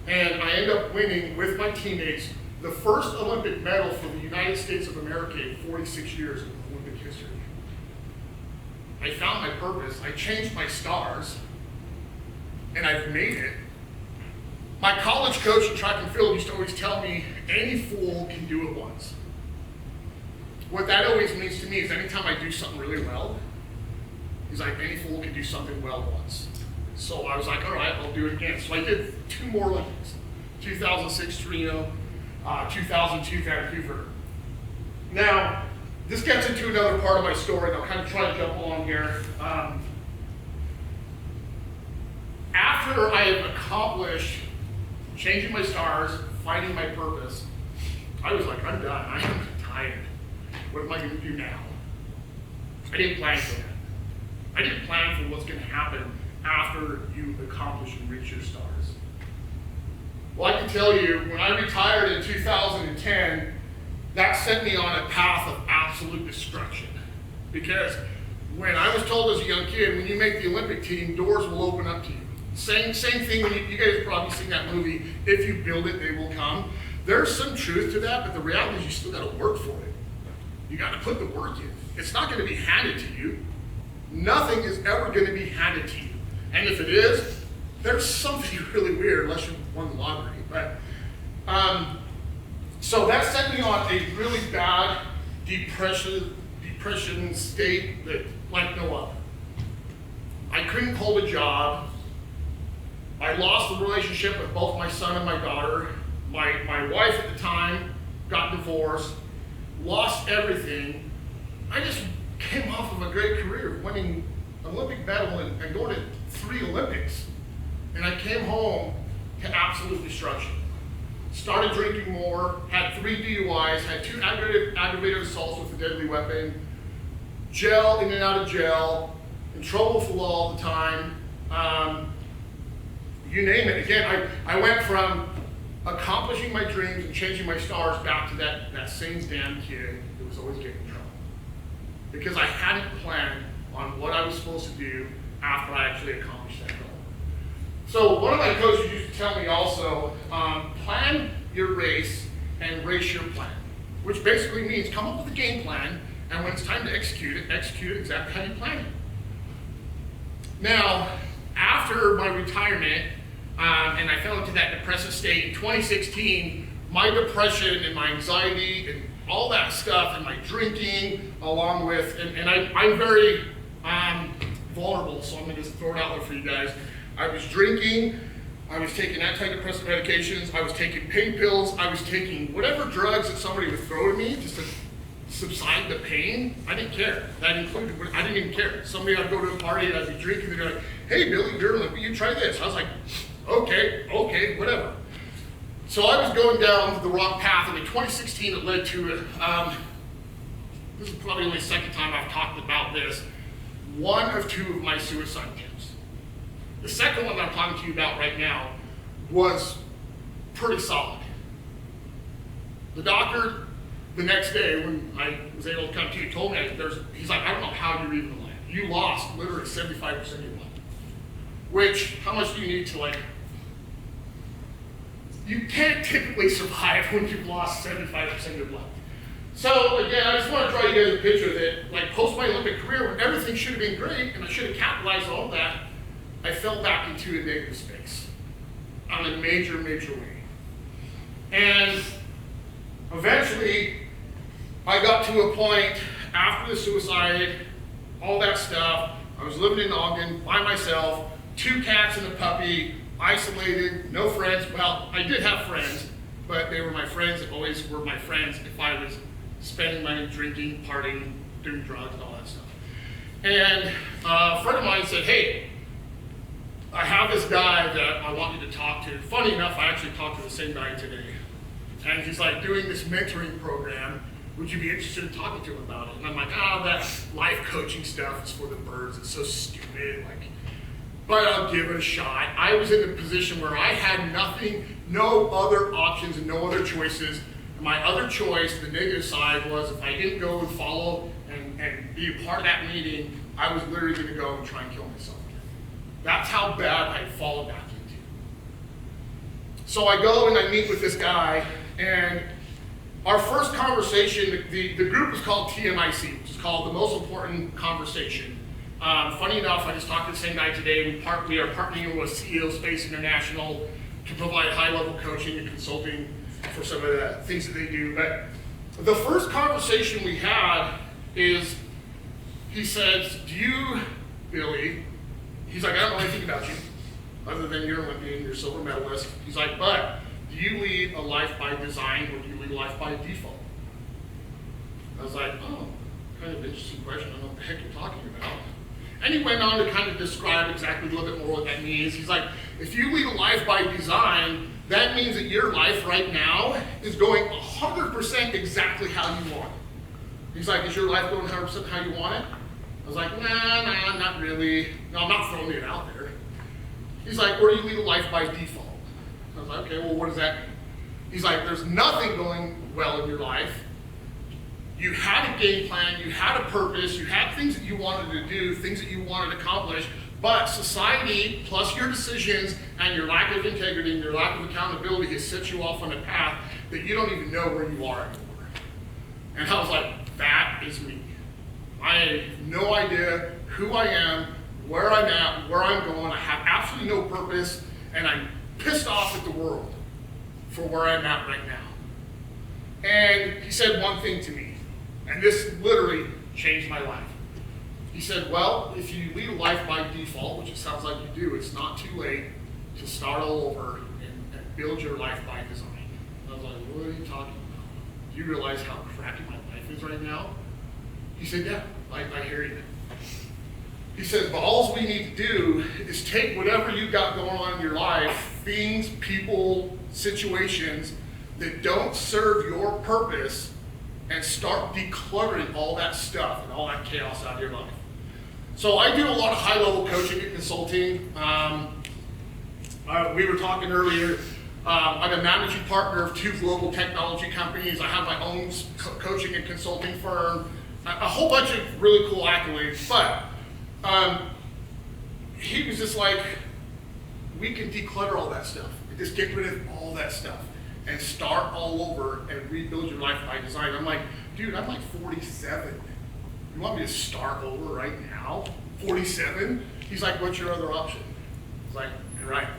And I end up winning with my teammates the first Olympic medal for the United States of America in 46 years of Olympic history. I found my purpose, I changed my stars, and I've made it. My college coach in track and field used to always tell me, any fool can do it once. What that always means to me is anytime I do something really well, he's like, any fool can do something well once. So I was like, all right, I'll do it again. So I did 2 more Olympics, 2006 Torino, 2002 Vancouver. Now, this gets into another part of my story, and I'll kind of try to jump along here. After I have accomplished changing my stars, finding my purpose, I was like, I'm done, I am tired. What am I going to do now? I didn't plan for that. I didn't plan for what's going to happen after you accomplish and reach your stars. Well, I can tell you, when I retired in 2010, that set me on a path of absolute destruction. Because when I was told as a young kid, when you make the Olympic team, doors will open up to you. Same thing when you guys have probably seen that movie, if you build it, they will come. There's some truth to that, but the reality is you still got to work for it. You got to put the work in. It's not going to be handed to you. Nothing is ever going to be handed to you. And if it is, there's something really weird, unless you won the lottery. But so that set me on a really bad depression state that like no other. I couldn't hold a job. I lost the relationship with both my son and my daughter. My wife at the time got divorced, lost everything. I just came off of a great career, winning an Olympic medal and going to 3 Olympics. And I came home to absolute destruction. Started drinking more, had 3 DUIs, had 2 aggravated assaults with a deadly weapon, jail, in and out of jail, in trouble with the law all the time. You name it. Again, I went from accomplishing my dreams and changing my stars back to that same damn kid that was always getting in trouble. Because I hadn't planned on what I was supposed to do after I actually accomplished that goal. So one of my coaches used to tell me also, plan your race and race your plan. Which basically means come up with a game plan, and when it's time to execute it exactly how you plan it. Now, after my retirement, and I fell into that depressive state. In 2016, my depression and my anxiety and all that stuff and my drinking, along with, and I'm very vulnerable, so I'm gonna just throw it out there for you guys. I was drinking, I was taking antidepressant medications, I was taking pain pills, I was taking whatever drugs that somebody would throw to me just to subside the pain. I didn't care. That included, I didn't even care. Somebody, I'd go to a party and I'd be drinking, they'd be like, hey, Billy, you try this. I was like, okay, whatever. So I was going down the wrong path, and in 2016 it led to it. This is probably only the second time I've talked about this. One of two of my suicide attempts. The second one that I'm talking to you about right now was pretty solid. The doctor, the next day when I was able to come to you, told me, he's like, I don't know how you're even alive. You lost literally 75% of your blood. Which, how much do you need to you can't typically survive when you've lost 75% of your blood. So again, I just want to draw you guys a picture that, post my Olympic career, when everything should have been great and I should have capitalized on all that, I fell back into a negative space on a major way. And eventually, I got to a point after the suicide, all that stuff, I was living in Ogden by myself, 2 cats and a puppy, isolated, no friends. Well, I did have friends, but they were my friends that always were my friends if I was spending money, drinking, partying, doing drugs, and all that stuff. And a friend of mine said, hey, I have this guy that I want you to talk to. Funny enough, I actually talked to the same guy today. And he's like doing this mentoring program. Would you be interested in talking to him about it? And I'm like, that life coaching stuff is for the birds. It's so stupid. But I'll give it a shot. I was in a position where I had nothing, no other options and no other choices. My other choice, the negative side, was if I didn't go and follow and be a part of that meeting, I was literally going to go and try and kill myself again. That's how bad I had fallen back into. So I go and I meet with this guy, and our first conversation, the group is called TMIC, which is called the Most Important Conversation. Funny enough, I just talked to the same guy today. We are partnering with CEO Space International to provide high-level coaching and consulting for some of the things that they do. But the first conversation we had is, he says, do you, Billy, he's like, I don't know anything about you, other than you're Olympian, you're a silver medalist. He's like, but do you lead a life by design or do you lead a life by default? I was like, kind of interesting question. I don't know what the heck you're talking about. And he went on to kind of describe exactly a little bit more what that means. He's like, if you lead a life by design, that means that your life right now is going 100% exactly how you want it. He's like, is your life going 100% how you want it? I was like, nah, not really. No, I'm not throwing it out there. He's like, or you lead a life by default. I was like, okay, well, what does that mean? He's like, there's nothing going well in your life. You had a game plan, you had a purpose, you had things that you wanted to do, things that you wanted to accomplish, but society, plus your decisions and your lack of integrity and your lack of accountability has set you off on a path that you don't even know where you are anymore. And I was like, that is me. I have no idea who I am, where I'm at, where I'm going. I have absolutely no purpose, and I'm pissed off at the world for where I'm at right now. And he said one thing to me, and this literally changed my life. He said, well, if you lead a life by default, which it sounds like you do, it's not too late to start all over and build your life by design. And I was like, what are you talking about? Do you realize how crappy my life is right now? He said, yeah, I hear you. He said, but all we need to do is take whatever you got going on in your life, things, people, situations that don't serve your purpose, and start decluttering all that stuff and all that chaos out of your life. So I do a lot of high-level coaching and consulting. We were talking earlier, I'm a managing partner of 2 global technology companies. I have my own coaching and consulting firm, a whole bunch of really cool accolades, but he was just like, we can declutter all that stuff. Just get rid of all that stuff and start all over and rebuild your life by design. I'm like, dude, I'm like 47. You want me to start over right now? 47? He's like, what's your other option? I was like, you're right.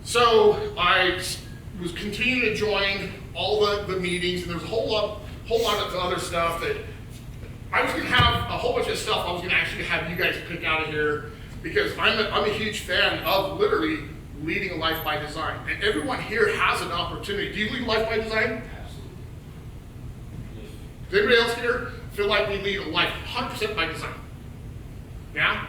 So I was continuing to join all the meetings, and there was a whole lot of other stuff that I was going to have a whole bunch of stuff I was going to actually have you guys pick out of here, because I'm a huge fan of literally leading a life by design. And everyone here has an opportunity. Do you lead a life by design? Does anybody else here feel like we lead a life 100% by design? Yeah?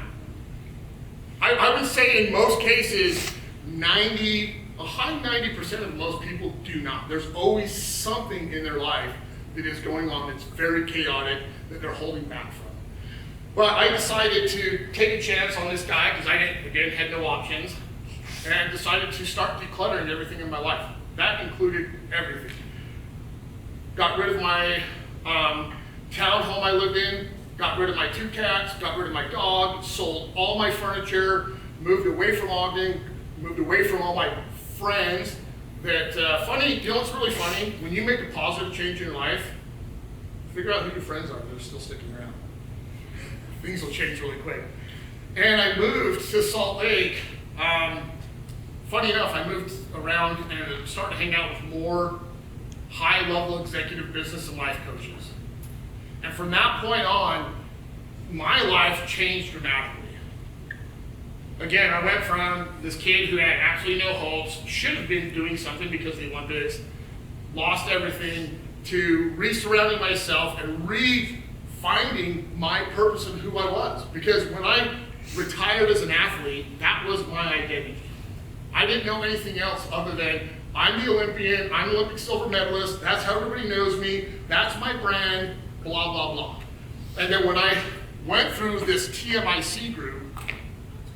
I would say in most cases, a high 90% of most people do not. There's always something in their life that is going on that's very chaotic that they're holding back from. But I decided to take a chance on this guy because I had no options, and decided to start decluttering everything in my life. That included everything. Got rid of my townhome I lived in, got rid of my 2 cats, got rid of my dog, sold all my furniture, moved away from Ogden, moved away from all my friends. That funny, you know what's really funny? When you make a positive change in your life, figure out who your friends are that are still sticking around. Things will change really quick. And I moved to Salt Lake. Funny enough, I moved around and started to hang out with more high-level executive business and life coaches. And from that point on, my life changed dramatically. Again, I went from this kid who had absolutely no hopes, should have been doing something because of the Olympics, lost everything, to re-surrounding myself and re-finding my purpose and who I was. Because when I retired as an athlete, that was my identity. I didn't know anything else other than I'm the Olympian, I'm an Olympic silver medalist, that's how everybody knows me, that's my brand, blah, blah, blah. And then when I went through this TMIC group,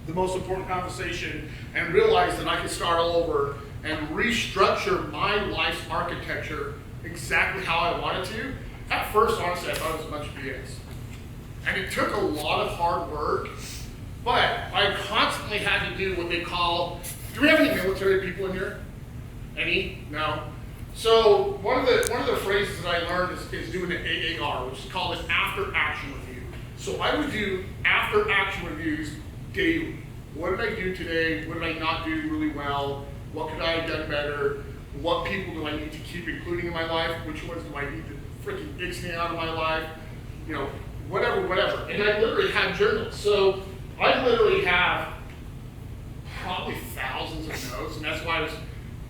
the most important conversation, and realized that I could start all over and restructure my life's architecture exactly how I wanted to, at first, honestly, I thought it was a bunch of BS. And it took a lot of hard work, but I constantly had to do what they call, do we have any military people in here? Any? No? So one of the phrases that I learned is doing an AAR, which is called an after action review. So I would do after action reviews daily. What did I do today? What did I not do really well? What could I have done better? What people do I need to keep including in my life? Which ones do I need to freaking ixnay out of my life? You know, whatever. And I literally have journals. So I literally have probably thousands of notes, and that's why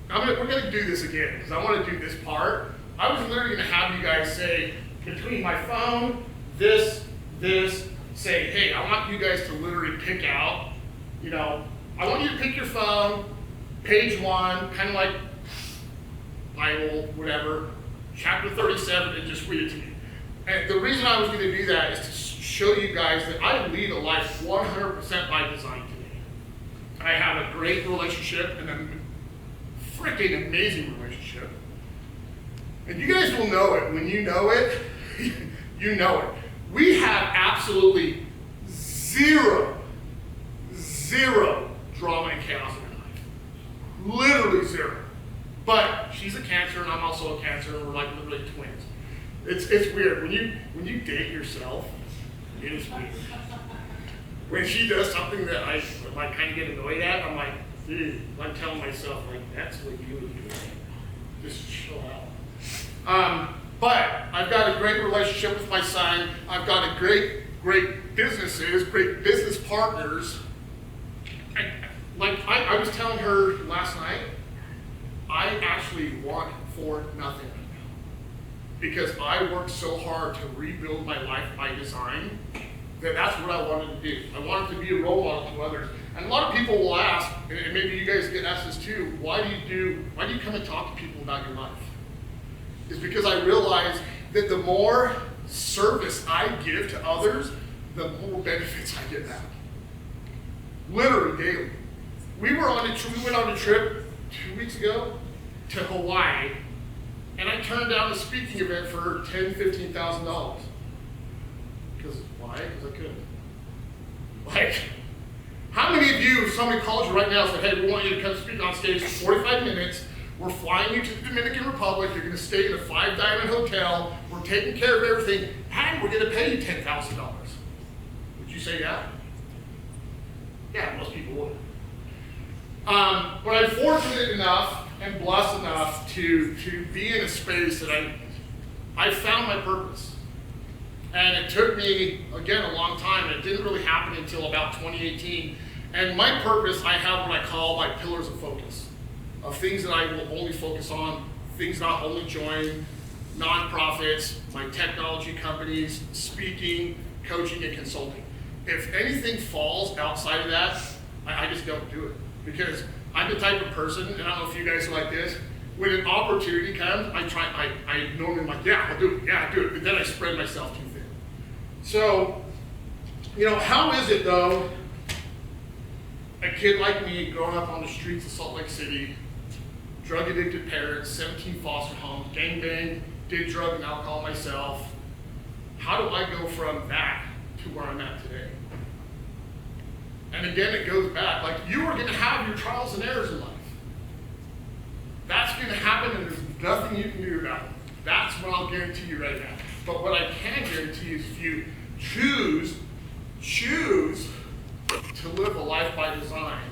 we're gonna do this again, because I want to do this part. I was literally gonna have you guys say, between my phone, this, say, hey, I want you guys to literally pick out, you know, I want you to pick your phone, page 1, kind of like Bible, whatever, chapter 37, and just read it to me. And the reason I was going to do that is to show you guys that I lead a life 100% by design today. I have a great relationship, and a freaking amazing relationship. And you guys will know it. When you know it, you know it. We have absolutely zero drama and chaos in our life. Literally zero. But she's a Cancer and I'm also a Cancer, and we're like literally twins. It's weird. When you date yourself, it is weird. When she does something that I like kind of get annoyed at, I'm like, dude, I'm telling myself, like, that's what you would do. Just chill out. But I've got a great relationship with my son. I've got a great businesses, great business partners. I was telling her last night, I actually want for nothing right now. Because I worked so hard to rebuild my life by design, that's what I wanted to do. I wanted to be a role model to others. And a lot of people will ask, and maybe you guys get asked this too, why do you come and talk to people about your life? It's because I realize that the more service I give to others, the more benefits I get back. Literally daily. We went on a trip 2 weeks ago to Hawaii, and I turned down a speaking event for $10,000, $15,000. Because why? Because I couldn't. Like, how many of you, if somebody called you right now and said, hey, we want you to come speak on stage for 45 minutes, we're flying you to the Dominican Republic, you're going to stay in a 5-diamond hotel, we're taking care of everything, and we're going to pay you $10,000. Would you say yeah? Yeah, most people would. But I'm fortunate enough and blessed enough to be in a space that I found my purpose. And it took me, again, a long time, and it didn't really happen until about 2018. And my purpose, I have what I call my pillars of focus, of things that I will only focus on, things that I'll only join, nonprofits, my technology companies, speaking, coaching, and consulting. If anything falls outside of that, I just don't do it. Because I'm the type of person, and I don't know if you guys are like this, when an opportunity comes, I normally am like, yeah, I'll do it, but then I spread myself too thin. So, how is it though, a kid like me growing up on the streets of Salt Lake City, drug addicted parents, 17 foster homes, gangbang, did drug and alcohol myself, how do I go from that to where I'm at today? And again, it goes back, like you are gonna have your trials and errors in life. That's gonna happen and there's nothing you can do about it. That's what I'll guarantee you right now. But what I can guarantee is if you choose to live a life by design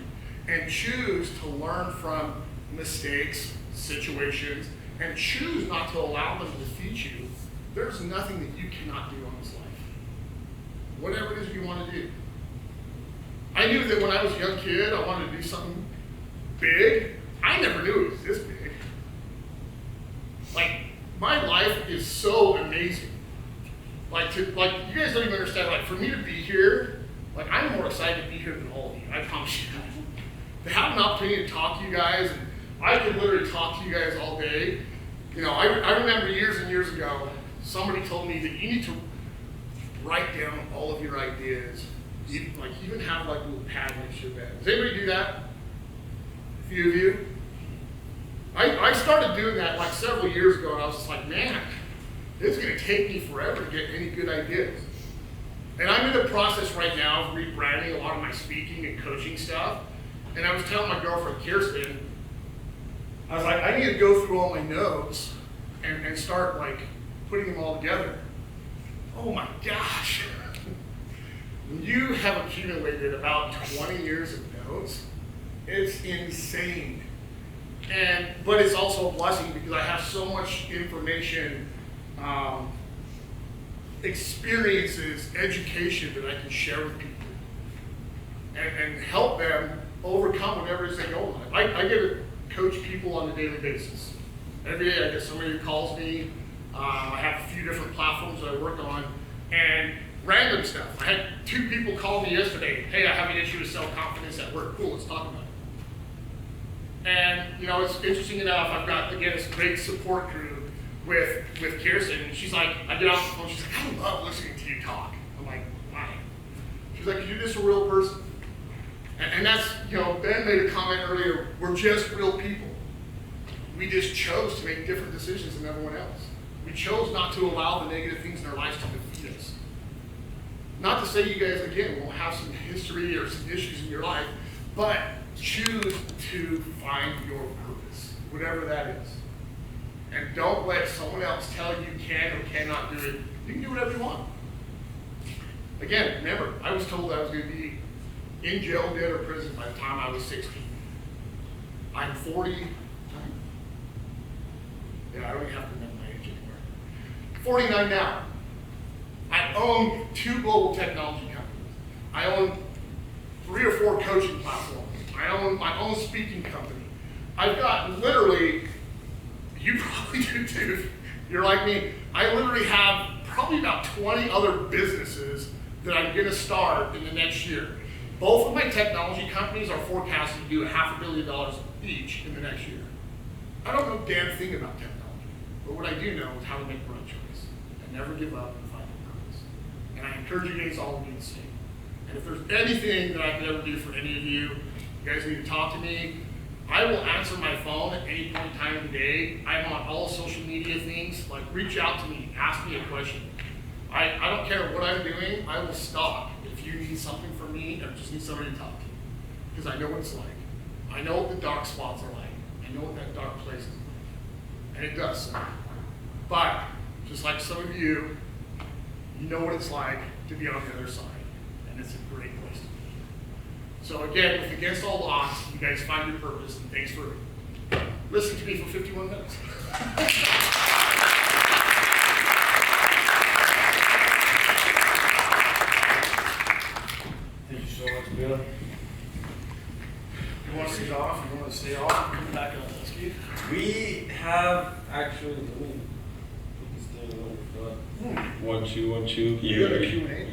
and choose to learn from mistakes, situations, and choose not to allow them to defeat you, there's nothing that you cannot do on this life. Whatever it is you want to do. I knew that when I was a young kid, I wanted to do something big. I never knew it was this big. Like, my life is so amazing. Like you guys don't even understand, like for me to be here, like I'm more excited to be here than all of you, I promise you. To have an opportunity to talk to you guys, and I could literally talk to you guys all day. I remember years and years ago, somebody told me that you need to write down all of your ideas. Even have like a little pad next to your bed. Does anybody do that? A few of you? I started doing that like several years ago, and I was just like, man, it's gonna take me forever to get any good ideas. And I'm in the process right now of rebranding a lot of my speaking and coaching stuff. And I was telling my girlfriend, Kirsten, I was like, I need to go through all my notes and start like putting them all together. Oh my gosh. You have accumulated about 20 years of notes. It's insane. But it's also a blessing because I have so much information, experiences, education that I can share with people and help them overcome whatever it is they go in life. I get to coach people on a daily basis. Every day I get somebody who calls me. I have a few different platforms that I work on, and random stuff. I had 2 people call me yesterday. Hey, I have an issue with self-confidence at work. Cool, let's talk about it. And it's interesting enough, I've got, again, this great support crew with Kirsten, and she's like, I get off the phone, she's like, I love listening to you talk. I'm like, why? She's like, you're just a real person. And that's, Ben made a comment earlier, we're just real people. We just chose to make different decisions than everyone else. We chose not to allow the negative things in our lives to defeat us. Not to say you guys, again, won't have some history or some issues in your life, but choose to find your purpose, whatever that is. And don't let someone else tell you can or cannot do it. You can do whatever you want. Again, remember, I was told I was going to be in jail, dead, or prison by the time I was 16. I'm 40. Yeah, I don't even have to remember my age anymore. 49 now. I own 2 global technology companies. I own 3 or 4 coaching platforms. I own my own speaking company. I've got literally, you probably do too, you're like me, I literally have probably about 20 other businesses that I'm gonna start in the next year. Both of my technology companies are forecasted to do $500 million each in the next year. I don't know a damn thing about technology, but what I do know is how to make the right choice and never give up and find your purpose. And I encourage you guys all to do the same. And if there's anything that I can ever do for any of you, you guys need to talk to me. I will answer my phone at any point in time of the day. I'm on all social media things. Like, reach out to me, ask me a question. I don't care what I'm doing, I will stop if you need something from me or just need somebody to talk to. Because I know what it's like. I know what the dark spots are like. I know what that dark place is like. And it does suck. But, just like some of you, you know what it's like to be on the other side. And it's a great place to be. So again, with Against All Odds, you guys find your purpose, and thanks for listening to me for 51 minutes. Thank you so much, Bill. You want to sit off? You want to stay off? Come back on Dusky. We have actually, let me put this thing on the front. 1, 2, 1, 2. You got a Q&A?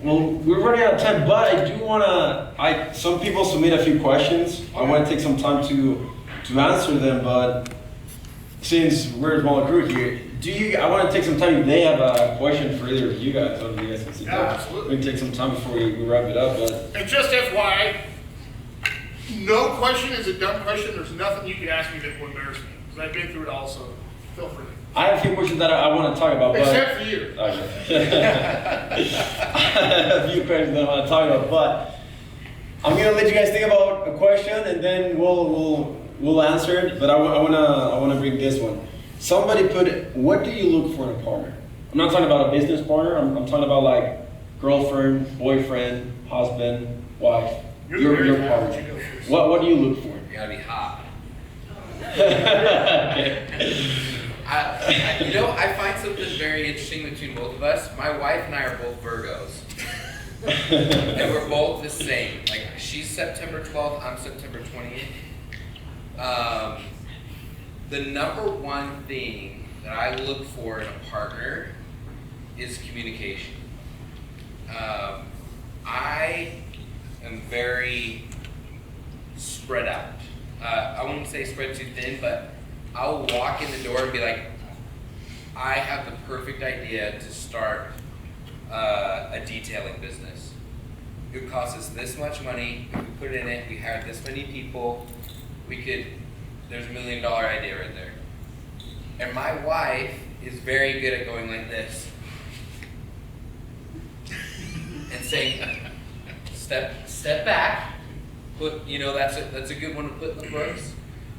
Well, we're running out of time, but I do wanna. Some people submit a few questions. I want to take some time to answer them, but since we're a small group here, I want to take some time. If they have a question for either of you guys, so you guys can see. Yeah, absolutely. We can take some time before we wrap it up. But And just FYI, no question is a dumb question. There's nothing you can ask me that will embarrass me, because I've been through it all, so feel free. I have a few questions that I want to talk about. Except for you. Okay. I have a few questions that I want to talk about, but I'm gonna let you guys think about a question and then we'll answer it. But I wanna bring this one. Somebody put, what do you look for in a partner? I'm not talking about a business partner. I'm talking about like girlfriend, boyfriend, husband, wife. You're Your the partner. you go first. What do you look for? You gotta be hot. Okay. I find something very interesting between both of us. My wife and I are both Virgos. And we're both the same. Like, she's September 12th, I'm September 20th. The number one thing that I look for in a partner is communication. I am very spread out. I wouldn't say spread too thin, but I'll walk in the door and be like, I have the perfect idea to start a detailing business. It would cost us this much money. If we put it in it, we hired this many people. There's $1 million idea right there. And my wife is very good at going like this and saying, step back. That's a good one to put in the books.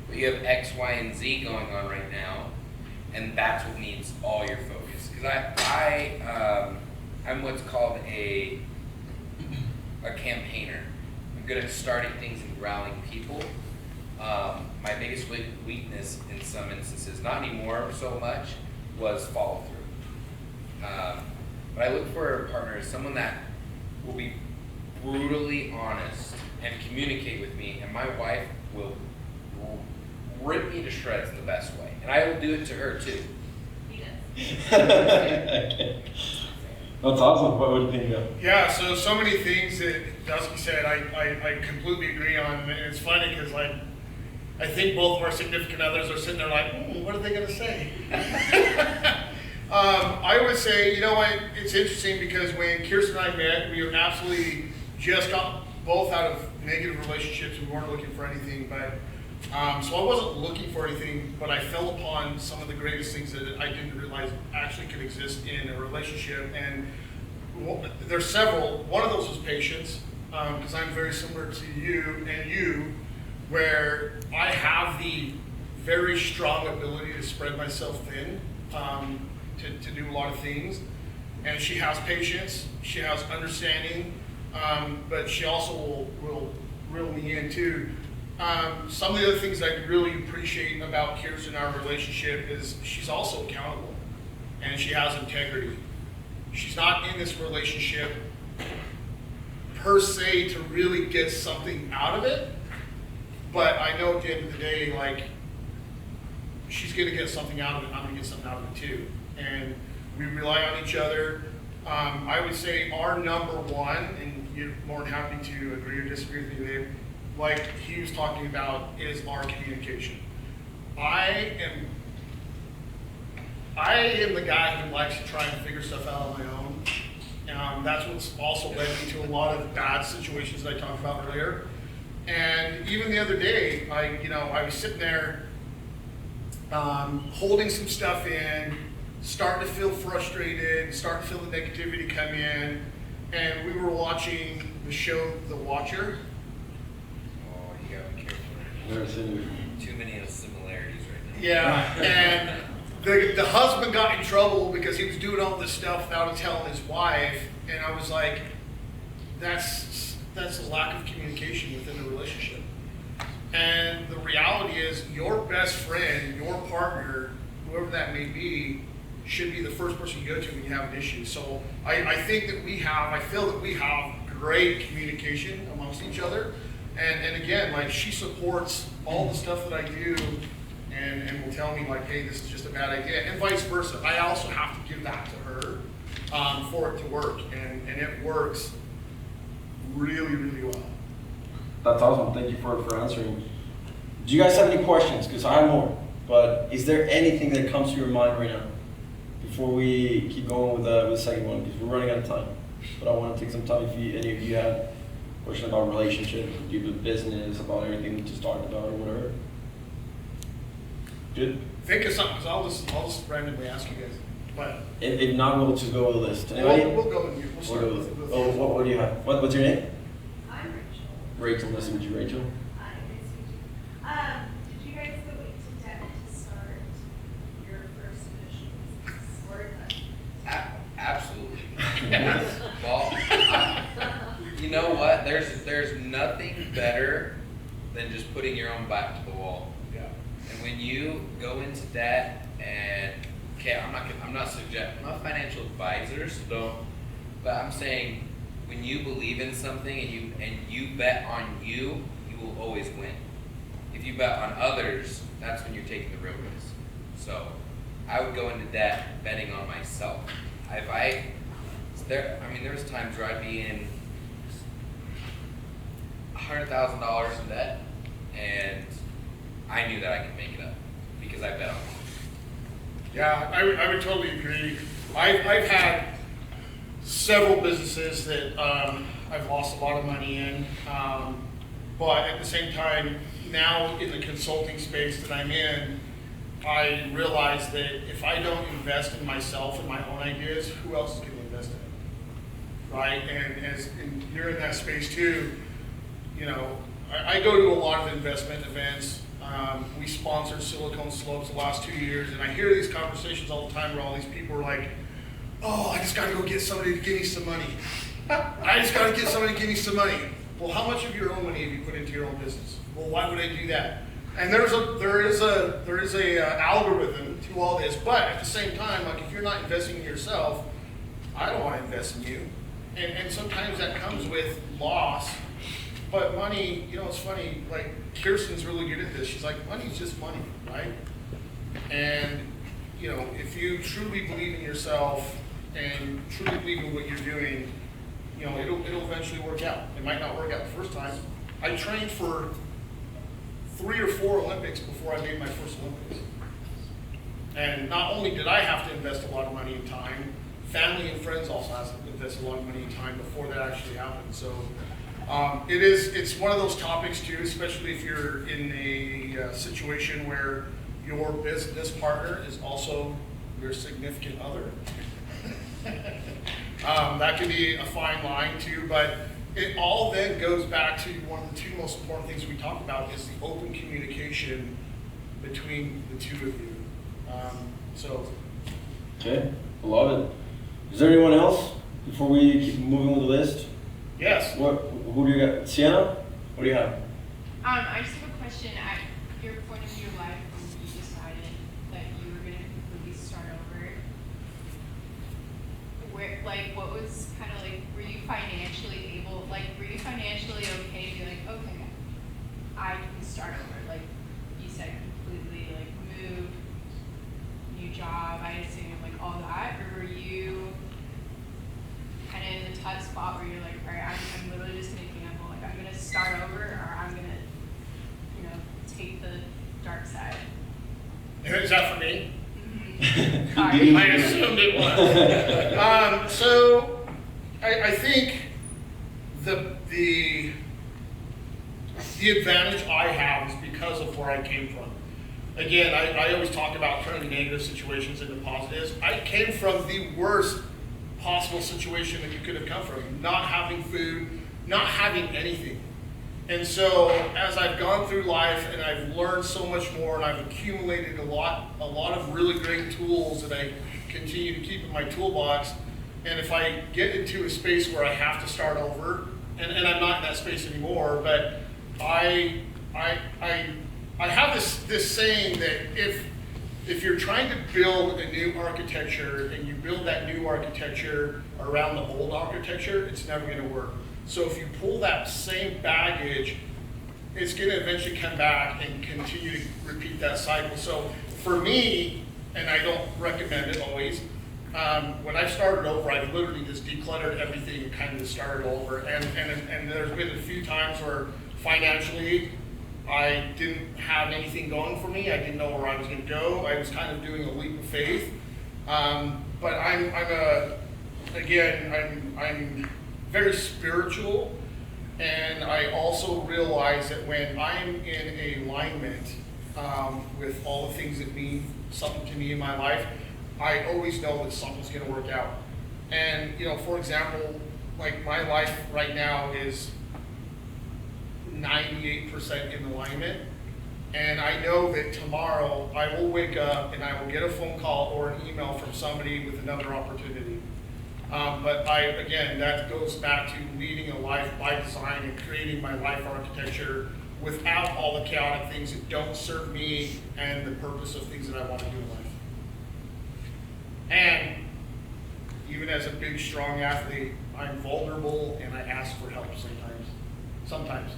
But you have X, Y, and Z going on right now, and that's what needs all your focus. Because I'm what's called a campaigner. I'm good at starting things and rallying people. My biggest weakness in some instances, not anymore so much, was follow through. But I look for a partner as someone that will be brutally honest and communicate with me, and my wife will rip me to shreds in the best way, and I will do it to her too. That's awesome. What would you think of? Yeah, so many things that Dusky said I completely agree on, and it's funny because I think both of our significant others are sitting there like, what are they gonna say? I would say, you know what, it's interesting because when Kirsten and I met, we were absolutely just got both out of negative relationships. We weren't looking for anything, but so I wasn't looking for anything, but I fell upon some of the greatest things that I didn't realize actually could exist in a relationship. And there's several. One of those was patience, because I'm very similar to you, where I have the very strong ability to spread myself thin, to do a lot of things. And she has patience, she has understanding, but she also will reel me in too. Some of the other things I really appreciate about Kirsten and our relationship is she's also accountable and she has integrity. She's not in this relationship per se to really get something out of it, but I know at the end of the day, like, she's gonna get something out of it, I'm gonna get something out of it too. And we rely on each other. I would say our number one, and you're more than happy to agree or disagree with me, Dave, like he was talking about, is our communication. I am the guy who likes to try and figure stuff out on my own. That's what's also led me to a lot of bad situations that I talked about earlier. And even the other day, I was sitting there holding some stuff in, starting to feel frustrated, starting to feel the negativity come in, and we were watching the show The Watcher. Oh, you gotta be careful. Never seen it. Too many of the similarities right now. Yeah, and the husband got in trouble because he was doing all this stuff without telling his wife, and I was like, that's that's a lack of communication within the relationship. And the reality is your best friend, your partner, whoever that may be, should be the first person you go to when you have an issue. So I think that I feel that we have great communication amongst each other. And again, like, she supports all the stuff that I do and will tell me, like, hey, this is just a bad idea, and vice versa. I also have to give that to her for it to work, and it works really, really well. That's awesome. Thank you for answering. Do you guys have any questions? Because I have more. But is there anything that comes to your mind right now before we keep going with the second one? Because we're running out of time. But I want to take some time if any of you have questions about relationship, do the business, about everything we just talked about or whatever. Good. Think of something, because I'll just randomly ask you guys. But If not, we'll just go with a list. Anybody? we'll go with you. We'll start with you. Oh, what do you have? What's your name? I'm Rachel. Rachel. Nice to meet you, Rachel. Hi, nice to meet you. Did you guys go into debt to start your first initial business? Or Absolutely. Well, you know what? There's nothing better than just putting your own back to the wall. Yeah. And when you go into debt, and okay, I'm not a financial advisor, so don't. But I'm saying, when you believe in something and you bet on you will always win. If you bet on others, that's when you're taking the real risk. So I would go into debt betting on myself. There was times where I'd be in $100,000 in debt, and I knew that I could make it up because I bet on myself. Yeah, I would totally agree. I've had several businesses that I've lost a lot of money in, but at the same time, now in the consulting space that I'm in, I realize that if I don't invest in myself and my own ideas, who else is going to invest in it, right? And you're in that space too, you know, I go to a lot of investment events. We sponsored Silicon Slopes the last 2 years, and I hear these conversations all the time where all these people are like, oh, I just got to go get somebody to give me some money. I just got to get somebody to give me some money. Well, how much of your own money have you put into your own business? Well, why would I do that? And there is a algorithm to all this, but at the same time, like, if you're not investing in yourself, I don't want to invest in you. And sometimes that comes with loss. But money, you know, it's funny, like, Kirsten's really good at this. She's like, money's just money, right? And, you know, if you truly believe in yourself and truly believe in what you're doing, you know, it'll eventually work out. It might not work out the first time. I trained for 3 or 4 Olympics before I made my first Olympics. And not only did I have to invest a lot of money and time, family and friends also have to invest a lot of money and time before that actually happened. So it's one of those topics too, especially if you're in a situation where your business partner is also your significant other. That can be a fine line too, but it all then goes back to one of the 2 most important things we talk about is the open communication between the 2 of you. Okay, I love it. Is there anyone else before we keep moving with the list? Yes. Who do you got? Sienna? What do you have? I just have a question. At your point of your life when you decided that you were going to completely start over, what was kind of like, were you financially okay to be like, okay, I can start over? Like you said, completely move, new job, I assume, all that, or were you kind of in the tough spot where you're like, all right, I'm literally just going to gamble, I'm going to start over, or I'm going to, take the dark side? Is that for me? Mm-hmm. Sorry. I assumed it was. So I think the advantage I have is because of where I came from. Again, I always talk about turning negative situations into positives. I came from the worst possible situation that you could have come from. Not having food, not having anything. And so as I've gone through life and I've learned so much more and I've accumulated a lot of really great tools that I continue to keep in my toolbox, and if I get into a space where I have to start over, and I'm not in that space anymore, but I have this saying that if you're trying to build a new architecture and you build that new architecture around the old architecture, it's never going to work. So if you pull that same baggage, it's going to eventually come back and continue to repeat that cycle. So for me, and I don't recommend it always, when I started over, I literally just decluttered everything and kind of started over. And there's been a few times where financially, I didn't have anything going for me. I didn't know where I was going to go. I was kind of doing a leap of faith. But I'm very spiritual, and I also realize that when I'm in alignment with all the things that mean something to me in my life, I always know that something's going to work out. And for example, like my life right now is 98% in alignment, and I know that tomorrow I will wake up and I will get a phone call or an email from somebody with another opportunity. But that goes back to leading a life by design and creating my life architecture without all the chaotic things that don't serve me and the purpose of things that I want to do in life. And even as a big, strong athlete, I'm vulnerable and I ask for help sometimes.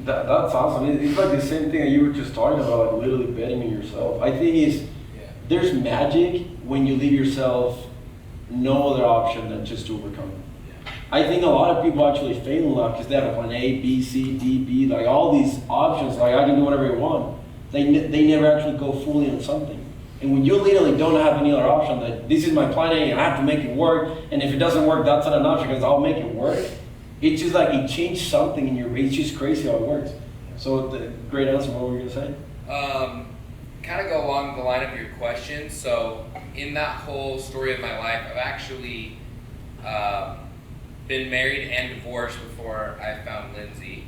That's awesome. It's like the same thing that you were just talking about, like literally betting on yourself. I think there's magic when you leave yourself no other option than just to overcome it. I think a lot of people actually fail in life because they have a plan A, B, C, D, B, like all these options, like I can do whatever I want. They never actually go fully on something. And when you literally don't have any other option, that this is my plan A and I have to make it work, and if it doesn't work, that's not an option because I'll make it work. It's just like it changed something in your brain. It's just crazy how it works. So the great answer. What were you gonna say? Kind of go along the line of your question. So in that whole story of my life, I've actually been married and divorced before I found Lindsay,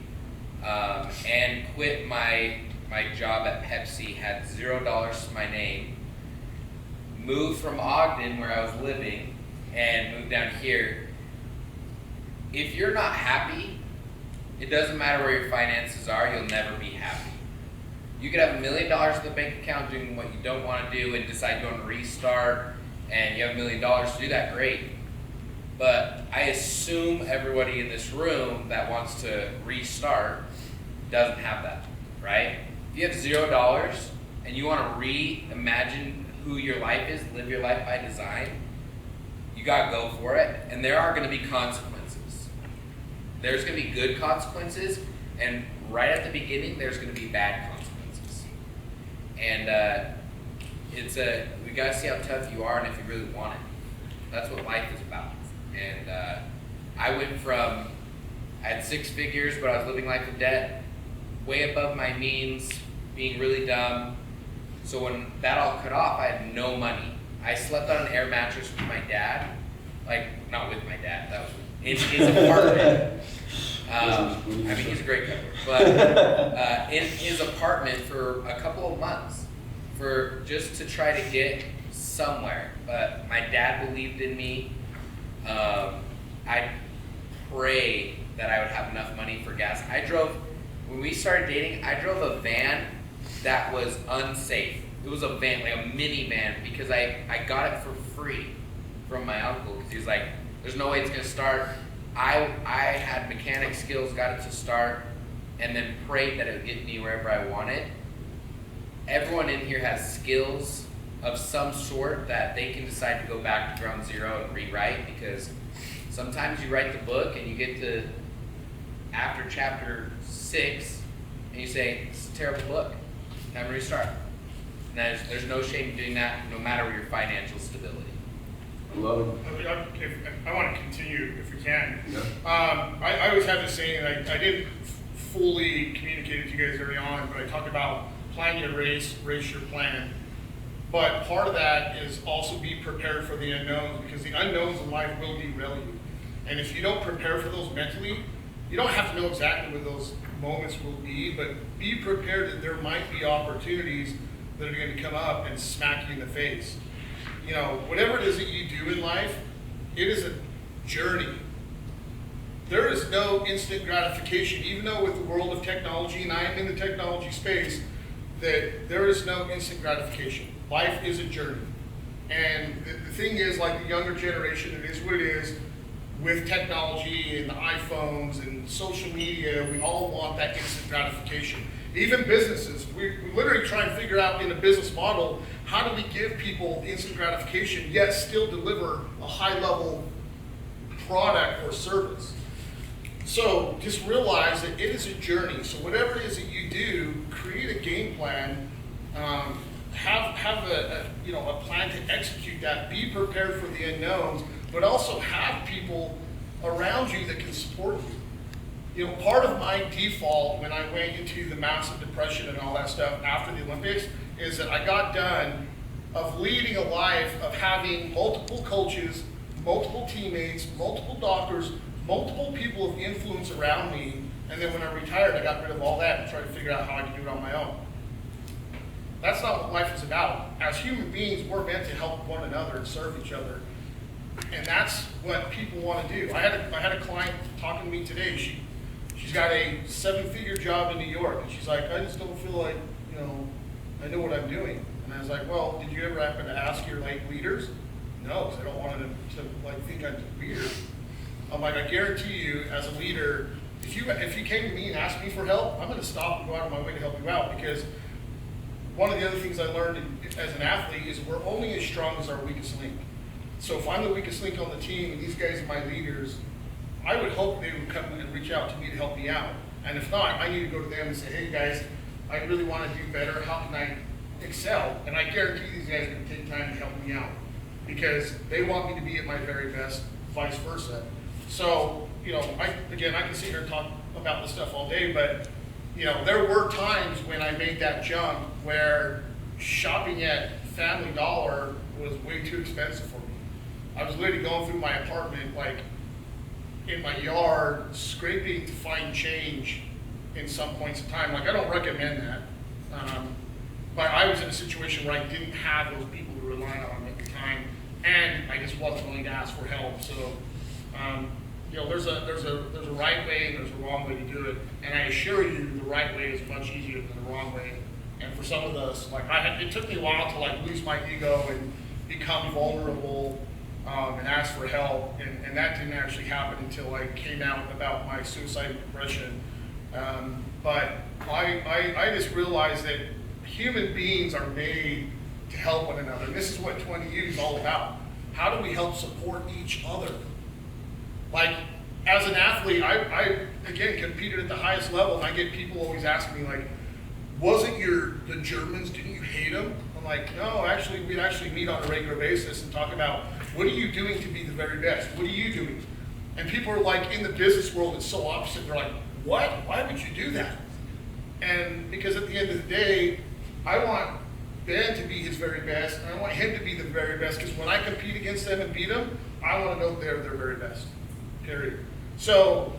and quit my job at Pepsi. Had $0 to my name. Moved from Ogden, where I was living, and moved down here. If you're not happy, it doesn't matter where your finances are, you'll never be happy. You could have $1 million in the bank account doing what you don't want to do and decide you want to restart, and you have $1 million to do that, great. But I assume everybody in this room that wants to restart doesn't have that, right? If you have $0 and you want to reimagine who your life is, live your life by design, you gotta go for it, and there are gonna be consequences. There's going to be good consequences, and right at the beginning, there's going to be bad consequences. And we got to see how tough you are and if you really want it. That's what life is about. And I went from, I had 6 figures, but I was living life in debt, way above my means, being really dumb. So when that all cut off, I had no money. I slept on an air mattress with my dad, like, not with my dad, that was in his apartment. He's a great cook, but in his apartment for a couple of months, for just to try to get somewhere. But my dad believed in me. I prayed that I would have enough money for gas. When we started dating, I drove a van that was unsafe. It was a van, like a minivan, because I got it for free from my uncle, because he was like, there's no way it's gonna start. I had mechanic skills, got it to start, and then prayed that it would get me wherever I wanted. Everyone in here has skills of some sort that they can decide to go back to ground zero and rewrite, because sometimes you write the book and you get to after chapter 6 and you say, it's a terrible book, time to restart. And there's no shame in doing that, no matter your financial stability. Love it. I want to continue if we can. Yeah. I always have this saying, and I didn't fully communicate it to you guys early on, but I talk about plan your race your plan. But part of that is also be prepared for the unknowns, because the unknowns in life will derail you. And if you don't prepare for those mentally, you don't have to know exactly what those moments will be, but be prepared that there might be opportunities that are going to come up and smack you in the face. Whatever it is that you do in life, it is a journey. there is no instant gratification, even though with the world of technology, and I am in the technology space, that there is no instant gratification. Life is a journey. And the thing is, like the younger generation, it is what it is. With technology and the iPhones and social media, we all want that instant gratification. Even businesses, we literally try and figure out in a business model, how do we give people instant gratification, yet still deliver a high level product or service? So just realize that it is a journey. So whatever it is that you do, create a game plan, have a plan to execute that. Be prepared for the unknowns, but also have people around you that can support you. You know, part of my default when I went into the massive depression and all that stuff after the Olympics is that I got done of leading a life of having multiple coaches, multiple teammates, multiple doctors, multiple people of influence around me, and then when I retired, I got rid of all that and tried to figure out how I could do it on my own. That's not what life is about. As human beings, we're meant to help one another and serve each other. And that's what people want to do. I had a client talking to me today. She's got a 7-figure job in New York, and she's like, I just don't feel like, I know what I'm doing. And I was like, well, did you ever happen to ask your leaders? No, because I don't want them to think I'm weird. I'm like, I guarantee you, as a leader, if you came to me and asked me for help, I'm going to stop and go out of my way to help you out, because one of the other things I learned as an athlete is we're only as strong as our weakest link. So if I'm the weakest link on the team and these guys are my leaders, I would hope they would come and reach out to me to help me out. And if not, I need to go to them and say, hey guys, I really want to do better. How can I excel? And I guarantee these guys are going to take time to help me out because they want me to be at my very best, vice versa. So, I can sit here and talk about this stuff all day, but there were times when I made that jump where shopping at Family Dollar was way too expensive for me. I was literally going through my apartment, in my yard, scraping to find change in some points of time. I don't recommend that. But I was in a situation where I didn't have those people to rely on at the time, and I just wasn't willing to ask for help. So, there's a right way and there's a wrong way to do it. And I assure you, the right way is much easier than the wrong way. And for some of us, it took me a while to lose my ego and become vulnerable and ask for help. And that didn't actually happen until I came out about my suicide and depression. But I just realized that human beings are made to help one another. And this is what 20U is all about. How do we help support each other? As an athlete, I again competed at the highest level, and I get people always asking me wasn't the Germans, didn't you hate them? I'm like, no, actually, we'd actually meet on a regular basis and talk about, what are you doing to be the very best? What are you doing? And people are in the business world, it's so opposite. They're like, what? Why would you do that? And because at the end of the day, I want Ben to be his very best, and I want him to be the very best, because when I compete against them and beat them, I want to know they're their very best, period. So,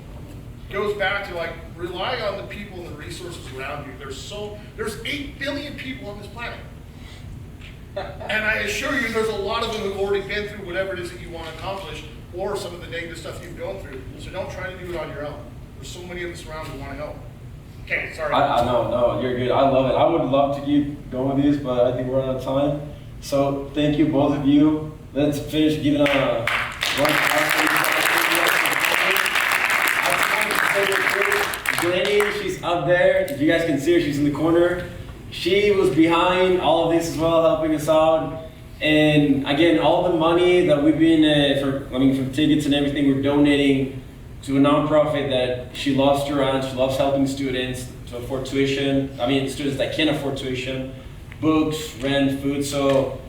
it goes back to rely on the people and the resources around you. There's 8 billion people on this planet. And I assure you, there's a lot of them who've already been through whatever it is that you want to accomplish, or some of the negative stuff you've gone through. So don't try to do it on your own. There's so many of us around who want to help. Okay, sorry. No, you're good. I love it. I would love to keep going with these, but I think we're out of time. So thank you, both of you. Let's finish giving a Glennie, she's up there. If you guys can see her, she's in the corner. She was behind all of this as well, helping us out. And again, all the money that we've been, from tickets and everything, we're donating to a nonprofit that she loves to run. She loves helping students to afford tuition. Students that can't afford tuition, books, rent, food. So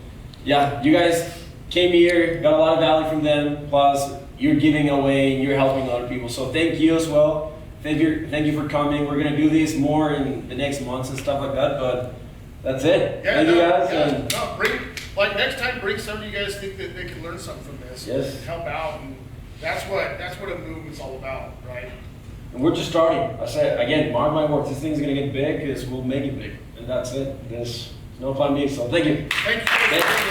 yeah, you guys came here, got a lot of value from them, plus you're giving away and you're helping other people. So thank you as well. Thank you for coming. We're gonna do this more in the next months and stuff like that, but that's it. Yeah, thank you guys. Yeah, next time, bring some of you guys think that they can learn something from this. Yes. And help out, and that's what a movement's all about, right? And we're just starting. I said again, mark my words, this thing's gonna get big because we'll make it big. And that's it. There's no plan B, so thank you. Thank you. Thank you.